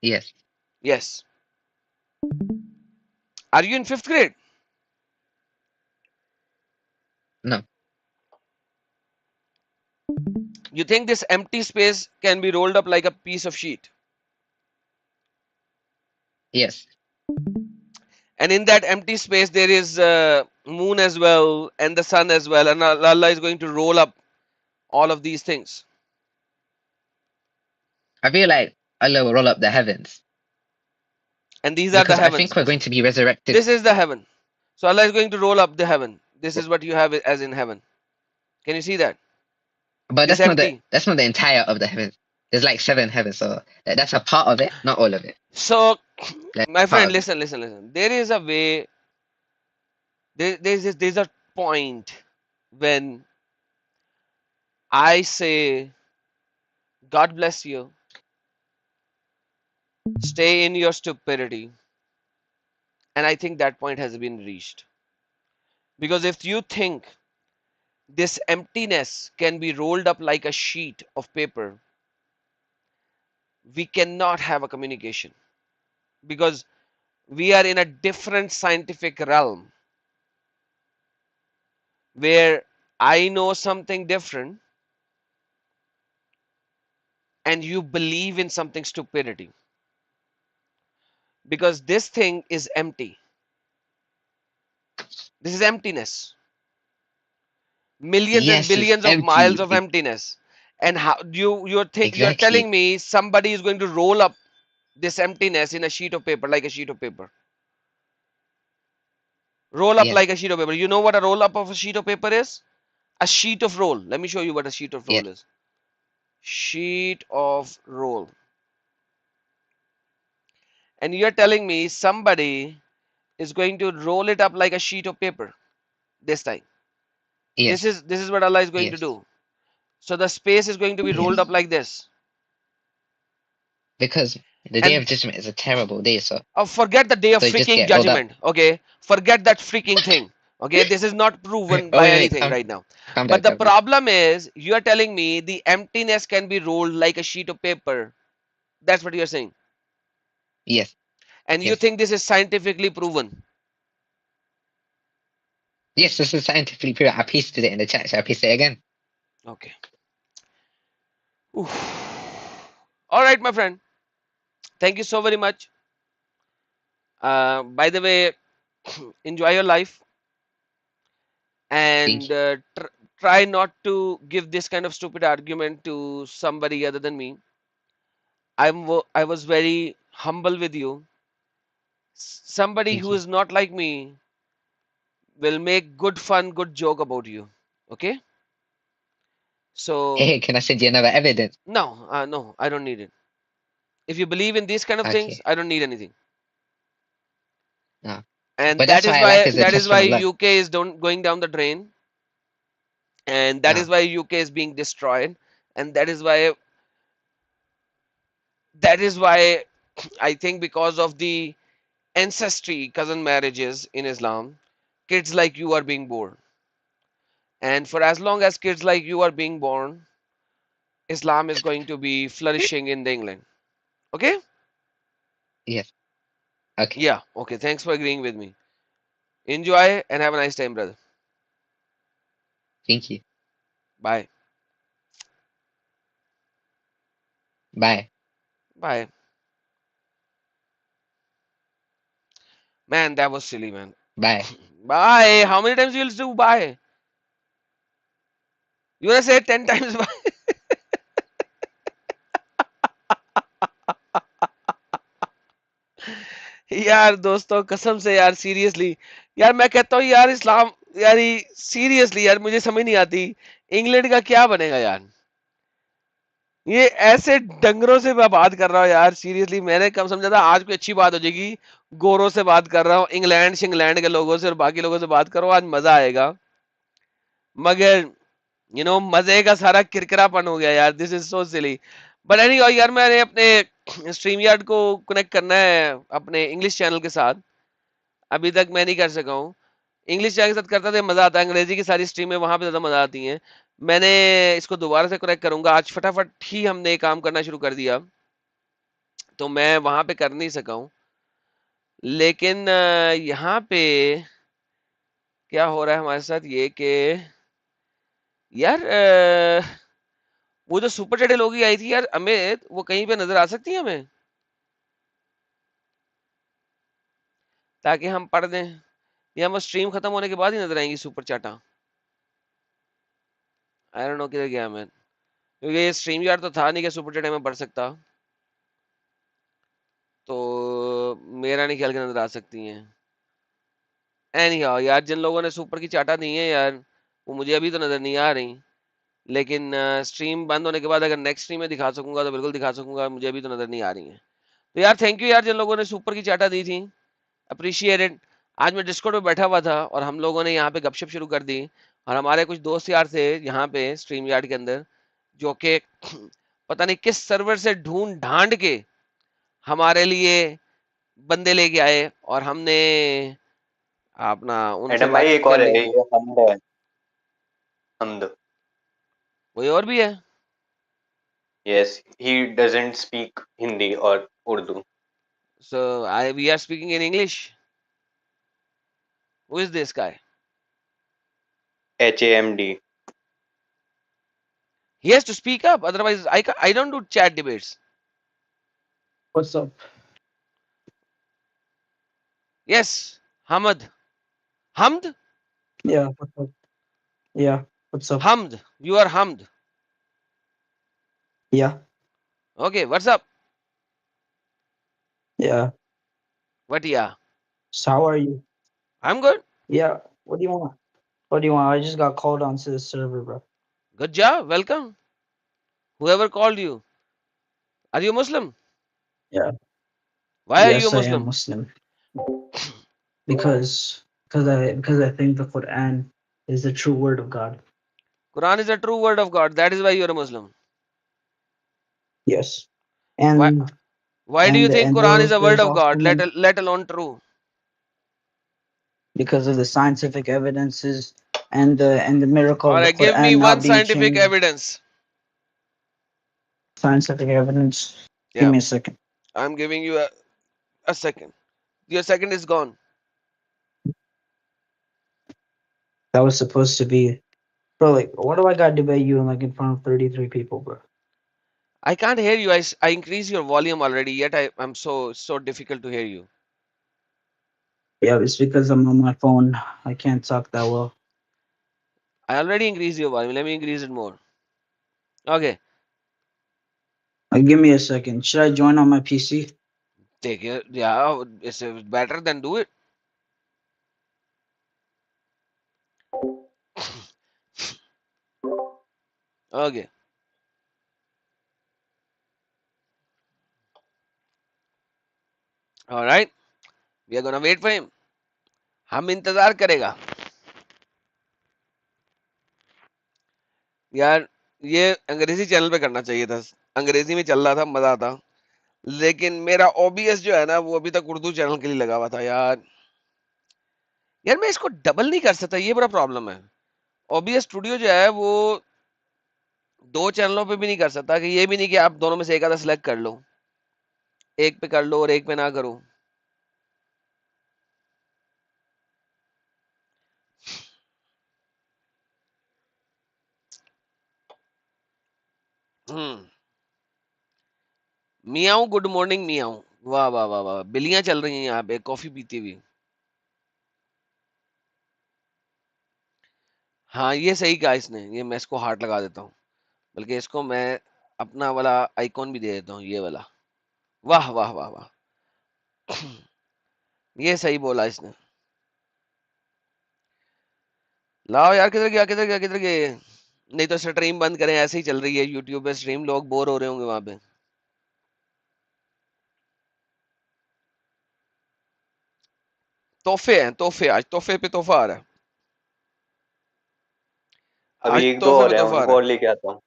Yes. Yes. Are you in 5th grade? No. You think this empty space can be rolled up like a piece of sheet? Yes. And in that empty space, there is moon as well and the sun as well. And Allah is going to roll up all of these things. I feel like Allah will roll up the heavens And these are the because I heavens. think we're going to be resurrected. This is the heaven. So Allah is going to roll up the heaven. This is what you have as in heaven. Can you see that? But This empty. that's not the entire of the heavens. There's like 7 heavens, so that's a part of it, not all of it. So, Like my part friend, of it. listen. There is a way. There's a point when I say, God bless you. Stay in your stupidity. And I think that point has been reached. Because if you think this emptiness can be rolled up like a sheet of paper, we cannot have a communication. Because we are in a different scientific realm where I know something different and you believe in something stupidity. Because this thing is empty. This is emptiness. Millions and Yes, it's billions of miles empty. of emptiness. And how you're telling Exactly. me somebody is going to roll up this emptiness in a sheet of paper, like a sheet of paper. Roll up Yes. like a sheet of paper. You know what a roll up of a sheet of paper is? A sheet of roll. Let me show you what a sheet of Yes. roll is. Sheet of roll. And you're telling me somebody is going to roll it up like a sheet of paper this time. Yes. This is what Allah is going to Yes. do. So the space is going to be rolled Yes. up like this. Because the day of And judgment is a terrible day, so forget the day of just freaking get rolled up. judgment. Okay, forget that freaking thing. Okay, this is not proven Oh by wait, anything right now. calm down, But the calm down. problem is you are telling me the emptiness can be rolled like a sheet of paper. That's what you're saying. Yes. And you Yes. think this is scientifically proven. Yes, this is scientifically proven. I pasted it in the chat. Shall I paste it again? Okay. Oof. All right, my friend. Thank you so very much. By the way, enjoy your life Thank and you. try not to give this kind of stupid argument to somebody other than me. I was very humble with you. somebody Thank who you. is not like me will make good fun, good joke about you. Okay? So Hey, can I send you another evidence? no, no, I don't need it. If you believe in these kind of things, Okay. I don't need anything. No. And But that's why I like as a that test is from why Allah. UK is don't going down the drain, and that is No. why UK is being destroyed, and that is why I think because of the ancestry cousin marriages in Islam, kids like you are being born. And for as long as kids like you are being born, Islam is going to be flourishing in the England. Okay? Yes. Okay. Yeah. Okay. Thanks for agreeing with me. Enjoy and have a nice time, brother. Thank you. Bye. Bye. Bye. Man, that was silly, man. Bye. Bye. How many times you will do bye? You wanna say it 10 times bye? यार दोस्तों कसम से यार seriously यार मैं कहता हूँ यार इस्लाम यार सीरियसली यार मुझे समझ नहीं आती इंग्लैंड का क्या बनेगा यार ये ऐसे डंगरों से मैं बात कर रहा हूँ यार सीरियसली मैंने कब समझा था आज कोई अच्छी बात हो जाएगी गोरों से बात कर रहा हूँ इंग्लैंड शिंग्लैंड के लोगों से और बाकी लोगों से बात करो आज मजा आएगा मगर मजे का सारा किरकिरापन हो गया यार this is so silly but any यार मैंने अपने स्ट्रीम यार्ड को कनेक्ट करना है अपने इंग्लिश चैनल के साथ अभी तक मैं नहीं कर सका हूँ इंग्लिश चैनल के साथ करता तो मजा आता है अंग्रेजी की सारी स्ट्रीमें वहां पे ज्यादा मजा आती हैं मैंने इसको दोबारा से कनेक्ट करूंगा आज फटाफट ही हमने काम करना शुरू कर दिया तो मैं वहां पे कर नहीं सका हूँ लेकिन यहाँ पे क्या हो रहा है हमारे साथ ये कि यार वो जो सुपर चैट लोगी आई थी यार अमित वो कहीं पे नजर आ सकती है हमें ताकि हम पढ़ दें या हम स्ट्रीम खत्म होने के बाद ही नजर आएंगी सुपर चैटा आई डोंट नो किधर गया मैं क्योंकि ये स्ट्रीम यार तो था नहीं कि सुपर चैट में पढ़ सकता तो मेरा नहीं ख्याल कि नजर आ सकती हैं एनी हाउ यार जिन लोगों ने सुपर की चाटा दी है यार वो मुझे अभी तो नजर नहीं आ रही लेकिन स्ट्रीम बंद होने के बाद अगर नेक्स्ट स्ट्रीम में दिखा सकूंगा तो बिल्कुल दिखा सकूंगा मुझे अभी तो नजर नहीं आ रही है तो यार थैंक यू यार जिन लोगों ने सुपर की चाटा दी थी अप्रिशिएटेड आज मैं डिस्कॉर्ड पे बैठा हुआ था और हम लोगों ने यहाँ पे गपशप शुरू कर दी और हमारे कुछ दोस्त यार थे यहाँ पे स्ट्रीम यार्ड के अंदर जो कि पता नहीं किस सर्वर से ढूंढ ढांड के हमारे लिए बंदे लेके आए और हमने अपना उनसे एडम भाई बातचीत एक और करने है, की ये हमद है। हमद। कोई और भी है yes, he doesn't speak Hindi और Urdu. So I we are speaking in English who is this guy HAMD। he has to speak up otherwise I don't do chat debates What's up? yes hamad hamd Yeah, what's up? Yeah, what's up? hamd you are hamd Yeah, okay what's up yeah. what yeah So how are you? I'm good Yeah, what do you want? What do you want? I just got called onto the server, bro. good job welcome whoever called you are you Muslim Yeah. why are you a Yes, I am Muslim Muslim. Because I think the Quran is the true word of God. Quran is a true word of God that is why you're a Muslim Yes. why And why do you and think and Quran is a word there's of also God been let alone true because of the scientific evidences and the miracle all of the right give me Quran one not being scientific changed. evidence Scientific evidence. Give yeah me a second. I'm giving you a second your second is gone That was supposed to be, bro. Like, what do I got to debate you in front of 33 people, bro? I can't hear you I increase your volume already yet I'm so difficult to hear you Yeah, it's because I'm on my phone. I can't talk that well. I already increased your volume let me increase it more okay Give me a second. Should I join on my PC? take it. Yeah, it's better than do it. Okay. All right. We are gonna wait for him. हम इंतजार करेगा यार. ये अंग्रेजी channel पे करना चाहिए था. अंग्रेजी में चल रहा था, मजा आता. लेकिन मेरा ओबीएस जो है ना, वो अभी तक उर्दू चैनल के लिए लगा हुआ था यार. यार मैं इसको डबल नहीं कर सकता, ये बड़ा प्रॉब्लम है. ओबीएस स्टूडियो जो है वो दो चैनलों पे भी नहीं कर सकता, कि ये भी नहीं कि आप दोनों में से एक आधा सिलेक्ट कर लो, एक पे कर लो और एक पे ना करो. हम्म. मियाऊ, गुड मॉर्निंग मियाऊ. वाह वाह वाह वाह, बिल्लियां चल रही हैं यहाँ पे कॉफी पीती हुई. हाँ ये सही कहा इसने, ये मैं इसको हार्ट लगा देता हूँ. बल्कि इसको मैं अपना वाला आइकॉन भी दे देता हूँ, ये वाला. वाह वाह वाह वाह. ये सही बोला इसने. लाओ यार, किधर गया किधर गया किधर गए. नहीं तो स्ट्रीम बंद करें, ऐसे ही चल रही है यूट्यूब पे स्ट्रीम, लोग बोर हो रहे होंगे वहां पे. तोहफे हैं तोहफे, आज तोहफे पे तोहफा आ रहा है. अभी आज एक दो तोहफे और पे है, तोहफा आ उनको रहा और है. लेके आता हूँ.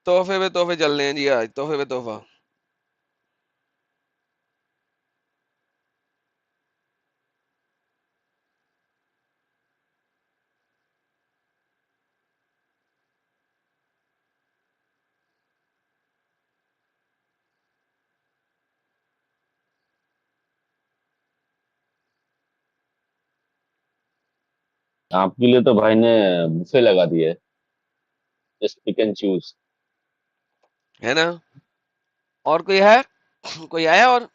तोहफे पे तोहफे चल रहे हैं जी, आज तोहफे पे तोहफा. आपके लिए तो भाई ने बुफे लगा दिया है. Just pick and choose. है ना. और कोई है? कोई आया? और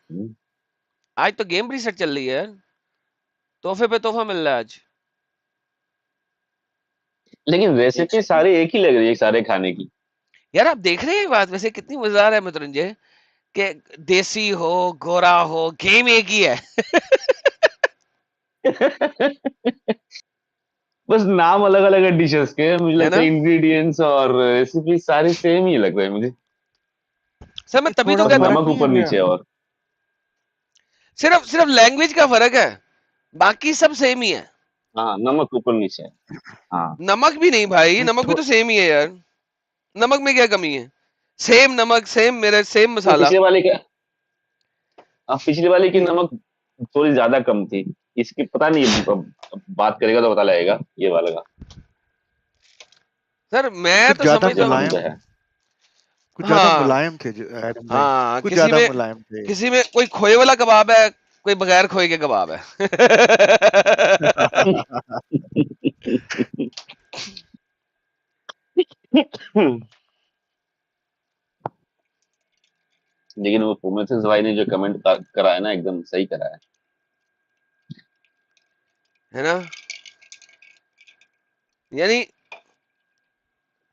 आज तो गेम रीसेट चल रही है यार. तोहफे पे तोहफा मिल रहा है आज. लेकिन रेसिपी सारी एक ही लग रही है सारे खाने की. यार आप देख रहे हैं बात वैसे कितनी मजेदार है मतरंजय, कि देसी हो गोरा हो, गेम एक ही है. बस नाम अलग अलग है डिशेस के. मुझे है लगता ना. है इंग्रेडिएंट्स और रेसिपी सारी सेम ही लग रहे हैं मुझे. सर मैं तभी तो थोड़ा बस कहता हूँ, फर्क नमक नहीं है ऊपर भैया? नीचे और. सिर्फ सिर्फ लैंग्वेज का फर्क है, बाकी सब सेम ही है. हाँ, नमक ऊपर नीचे. हाँ. नमक भी नहीं भाई, नहीं, नमक भी तो सेम ही है यार. नमक में क्या कमी है? सेम नमक, सेम मेरे, सेम वो मसाला. पिछले वाले की नमक थोड़ी ज्यादा कम थी. इसकी पता नहीं, अब बात करेगा तो पता लगेगा ये वाला का. सर मैं कुछ तो ज्यादा समझता मुझे हूँ. मालूम तो मुलायम है. कुछ ज्यादा हाँ मुलायम थे एडम भाई. हाँ, कुछ ज्यादा मुलायम थे. किसी में कोई खोए वाला कबाब है, कोई बगैर खोए के कबाब है. लेकिन वो प्रोमेथियस भाई ने जो कमेंट करा है ना, एकदम सही करा है. है ना. यानी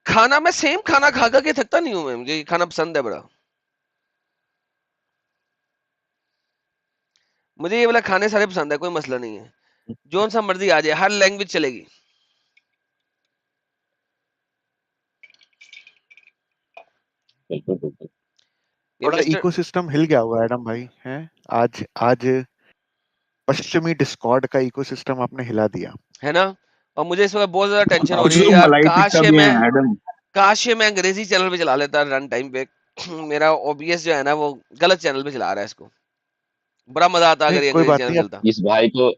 खाना, मैं सेम खाना खा खा के थकता नहीं हूं मैं, मुझे ये खाना पसंद है बड़ा. मुझे ये वाला खाने सारे पसंद है, कोई मसला नहीं है. जोन सा मर्जी आ जाए, हर लैंग्वेज चलेगी. बिल्कुल बिल्कुल. ये थोड़ा मिस्टर, इकोसिस्टम हिल गया हुआ एडम भाई हैं. आज आज पश्चिमी डिस्कॉर्ड का इकोसिस्टम आपने हिला दिया. है ना. और मुझे इस वक्त बहुत ज्यादा टेंशन हो कुछ रही है लोग यार. मलाई टिक्का भी हैं एडम. काश ये मैं अंग्रेजी चैनल पे चला लेता रन टाइम पे. मेरा ओबीएस जो है ना, वो गलत चैनल पे चला रहा है इसको. बड़ा मजा आता नहीं अगर ये कोई अंग्रेजी बात चैनल नहीं. चलता. इस भाई को,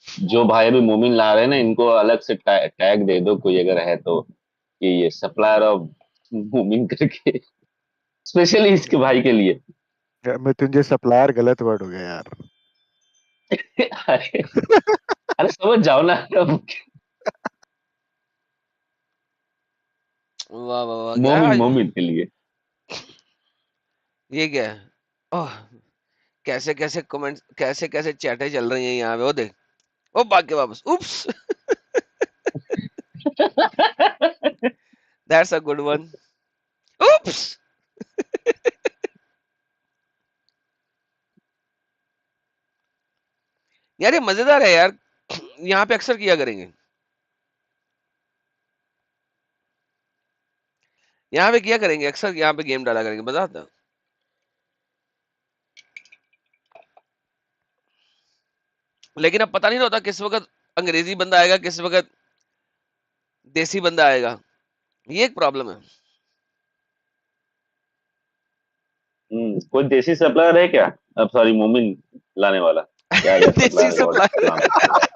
जो भाई अभी मोमिन ला रहे हैं ना, इनको अलग से टैग दे दो कोई अगर है तो, कि ये सप्लायर ऑफ मोमिन करके, स्पेशली इसके भाई के लिए. मृत्युंजय सप्लायर गलत वर्ड हो गया यार. अरे, अरे समझ जाओ ना. वाह वाह वाह, क्या मोमिन आज मोमिन के लिए. ये क्या है. ओह, कैसे कैसे कमेंट, कैसे कैसे चैटें चल रही हैं यहाँ पे. वो देख, ओ भाग के वापस, उप्स. That's a good one. Oops. यार ये मजेदार है यार, यहाँ पे अक्सर किया करेंगे, यहाँ पे किया करेंगे अक्सर, यहाँ पे गेम डाला करेंगे, मजा आता है। लेकिन अब पता नहीं होता किस वक्त अंग्रेजी बंदा आएगा, किस वक्त देसी बंदा आएगा, ये एक प्रॉब्लम है। कोई देसी सप्लायर है क्या? अब सॉरी, मोमिन लाने वाला क्या? अगर देसी सप्लायर का सप्लायर। नाम चल रहा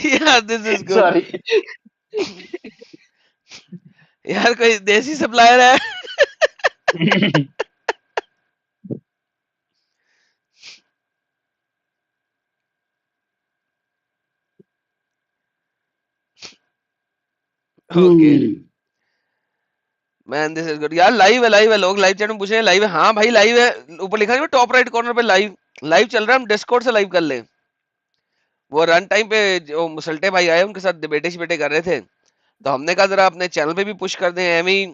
यार दिस इज है। गुड। सॉरी। यार कोई देसी सप्लायर है? Okay man, this is good. यार लाइव है, लोग लाइव चैट में पूछ रहे हैं लाइव है। हाँ भाई लाइव है, ऊपर लिखा है टॉप राइट कॉर्नर पे लाइव, लाइव चल रहा है। हम डिस्कॉर्ड से लाइव कर ले। वो रन टाइम पे जो मुसल्टे भाई आए उनके साथ डिबेटे शिबेटे कर रहे थे, तो हमने कहा जरा अपने चैनल पे भी पुश कर दें, एवं ही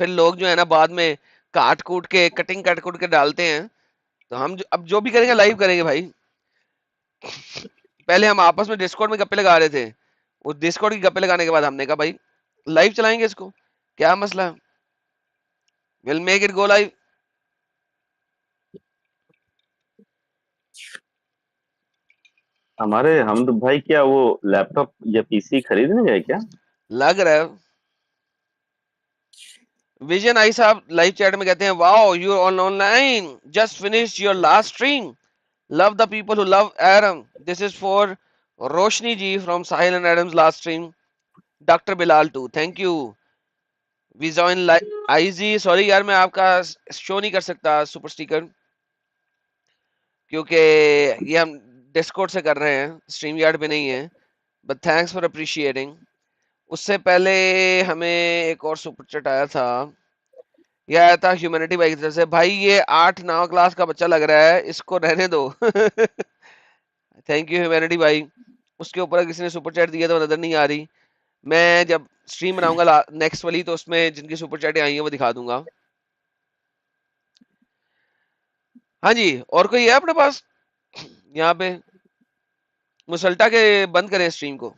फिर लोग जो है ना बाद में काट कूट के काट कूट के डालते हैं। तो हम अब जो भी करेंगे लाइव करेंगे भाई। पहले हम आपस में डिस्कॉर्ड में गप्पे लगा रहे थे, उस डिस्कॉर्ड की गप्पे लगाने के बाद हमने कहा भाई लाइव चलाएंगे इसको, क्या मसला है, will make it go live. हमारे हम तो भाई क्या वो लैपटॉप या पीसी खरीदने गए क्या? लग रहा है। विजन आई साहब लाइव चैट में कहते हैं wow you on online, just finish your last stream, love the people who love Adam, this is for Roshni ji from Sahil and Adam's last stream, doctor Bilal too, thank you. विजॉइन आईजी, सॉरी यार मैं आपका show नहीं कर सकता सुपर स्टिकर, क्योंकि ये हम डिस्कॉर्ड से कर रहे हैं, स्ट्रीम यार्ड पे नहीं है, बट थैंक्स फॉर अप्रिशिएटिंग। उससे पहले हमें एक और सुपर चैट आया था, ये आया था ह्यूमैनिटी बाई की तरफ से, भाई ये 8-9 क्लास का बच्चा लग रहा है, इसको रहने दो। थैंक यू ह्यूमैनिटी भाई। उसके ऊपर किसी ने सुपर चैट दिया तो नजर नहीं आ रही, मैं जब स्ट्रीम बनाऊंगा नेक्स्ट वाली तो उसमें जिनकी सुपर चैटें आई हैं वो दिखा दूंगा। हाँ जी, और कोई है अपने पास यहाँ पे? मुसल्टा के बंद करें स्ट्रीम को।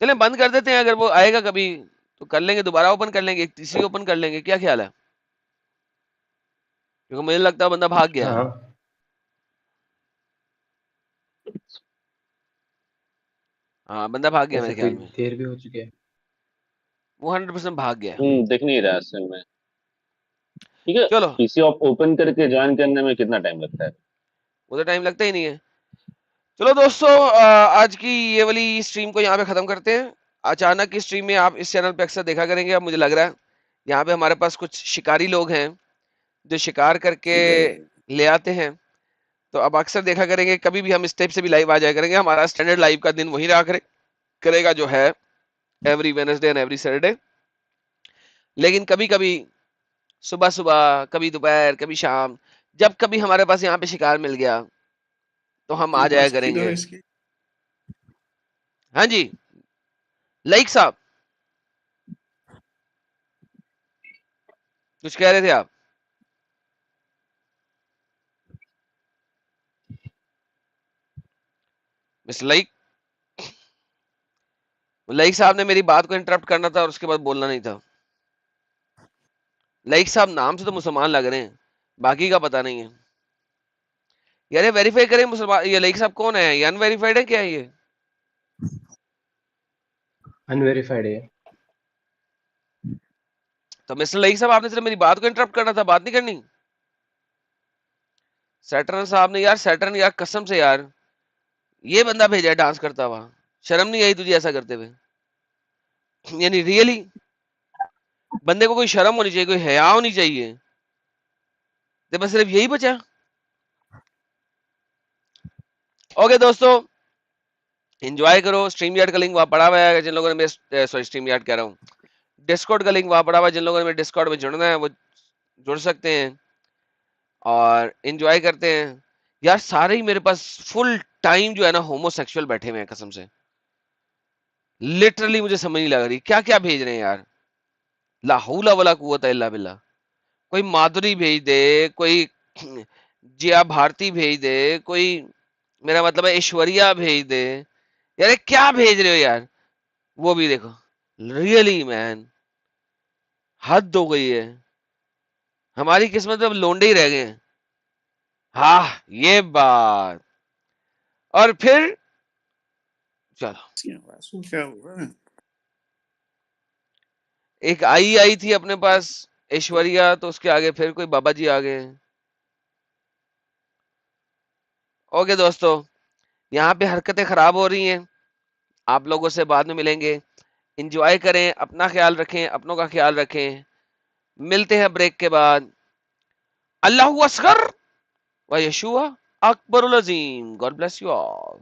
चलें बंद कर देते हैं, अगर वो आएगा कभी तो कर लेंगे, दोबारा ओपन कर लेंगे, एक तीसरी ओपन कर लेंगे, क्या ख्याल है? क्योंकि मुझे लगता है बंदा भाग गया है। हाँ हाँ बंदा भाग गया ऐसे मेरे कोई ख्याल में, देर भी हो चुकी है। वो 100% भाग गया है। दिख नहीं रहा असल में। ठीक है, चलो पीसी ऑफ ओपन करके ज्वाइन करने में कितना टाइम लगता है? उधर टाइम लगता ही नहीं है। चलो दोस्तों आज की ये वाली स्ट्रीम को यहाँ पे खत्म करते हैं। अचानक की स्ट्रीम में आप इस चैनल पे अक्सर देखा करेंगे, अब मुझे लग रहा है यहाँ पे हमारे पास कुछ शिकारी लोग हैं जो शिकार करके ले आते हैं, तो अब अक्सर देखा करेंगे, कभी भी हम इस टाइप से भी लाइव आ जाया करेंगे। हमारा स्टैंडर्ड लाइव का दिन वही रहा करेगा जो है every Wednesday and every Saturday, लेकिन कभी कभी सुबह सुबह, कभी दोपहर, कभी शाम, जब कभी हमारे पास यहाँ पे शिकार मिल गया तो हम आ जाया करेंगे। हाँ जी लाइक साहब कुछ कह रहे थे आप? मिस्टर लाइक, लाइक साहब ने मेरी बात को इंटरप्ट करना था और उसके बाद बोलना नहीं था। लाइक साहब नाम से तो मुसलमान लग रहे हैं, बाकी का पता नहीं है। यार ये वेरीफाई करें मुसलमान, ये लाइक साहब कौन है, ये अनवेरीफाइड है क्या ये? अनवेरीफाइड है। तो मिस्टर लाइक साहब आपने सिर्फ मेरी बात को इंटरप्ट करना था, बात नहीं करनी। सैटर्न साहब ने, यार सैटर्न यार कसम से यार, ये बंदा भेजा है डांस करता हुआ, शर्म नहीं आई तुझे ऐसा करते हुए? यानी रियली बंदे को कोई शर्म होनी चाहिए, कोई हया होनी चाहिए, तो बस सिर्फ यही बचा। ओके दोस्तों एंजॉय करो, स्ट्रीम यार्ड का लिंक वहां पड़ा हुआ है जिन लोगों ने मेरे, सॉरी स्ट्रीम यार्ड कह रहा हूँ, डिस्कॉर्ड का लिंक वहां पड़ा हुआ है, जिन लोगों ने मेरे डिस्कॉर्ड में जुड़ना है वो जुड़ सकते हैं। और एंजॉय करते हैं यार। सारे ही मेरे पास फुल टाइम जो है ना होमोसेक्सुअल बैठे हुए हैं कसम से। लिटरली मुझे समझ नहीं लग रही क्या क्या भेज रहे हैं यार। ला हौला वला कुव्वता इल्ला बिल्ला। कोई माधुरी भेज दे, कोई जिया भारती भेज दे, कोई मेरा मतलब है ऐश्वर्या भेज दे। यार ये क्या भेज रहे हो यार। वो भी देखो, रियली मैन हद हो गई है। हमारी किस्मत में अब लोंडे ही रह गए हैं। हाँ ये बात। और फिर चलो, एक आई थी अपने पास ऐश्वर्या, तो उसके आगे फिर कोई बाबा जी आ गए। ओके दोस्तों, यहाँ पे हरकतें खराब हो रही हैं। आप लोगों से बाद में मिलेंगे। एंजॉय करें, अपना ख्याल रखें, अपनों का ख्याल रखें। मिलते हैं ब्रेक के बाद। अल्लाहू अस्कर व यशुआ अकबरुल अजीम। God bless you all.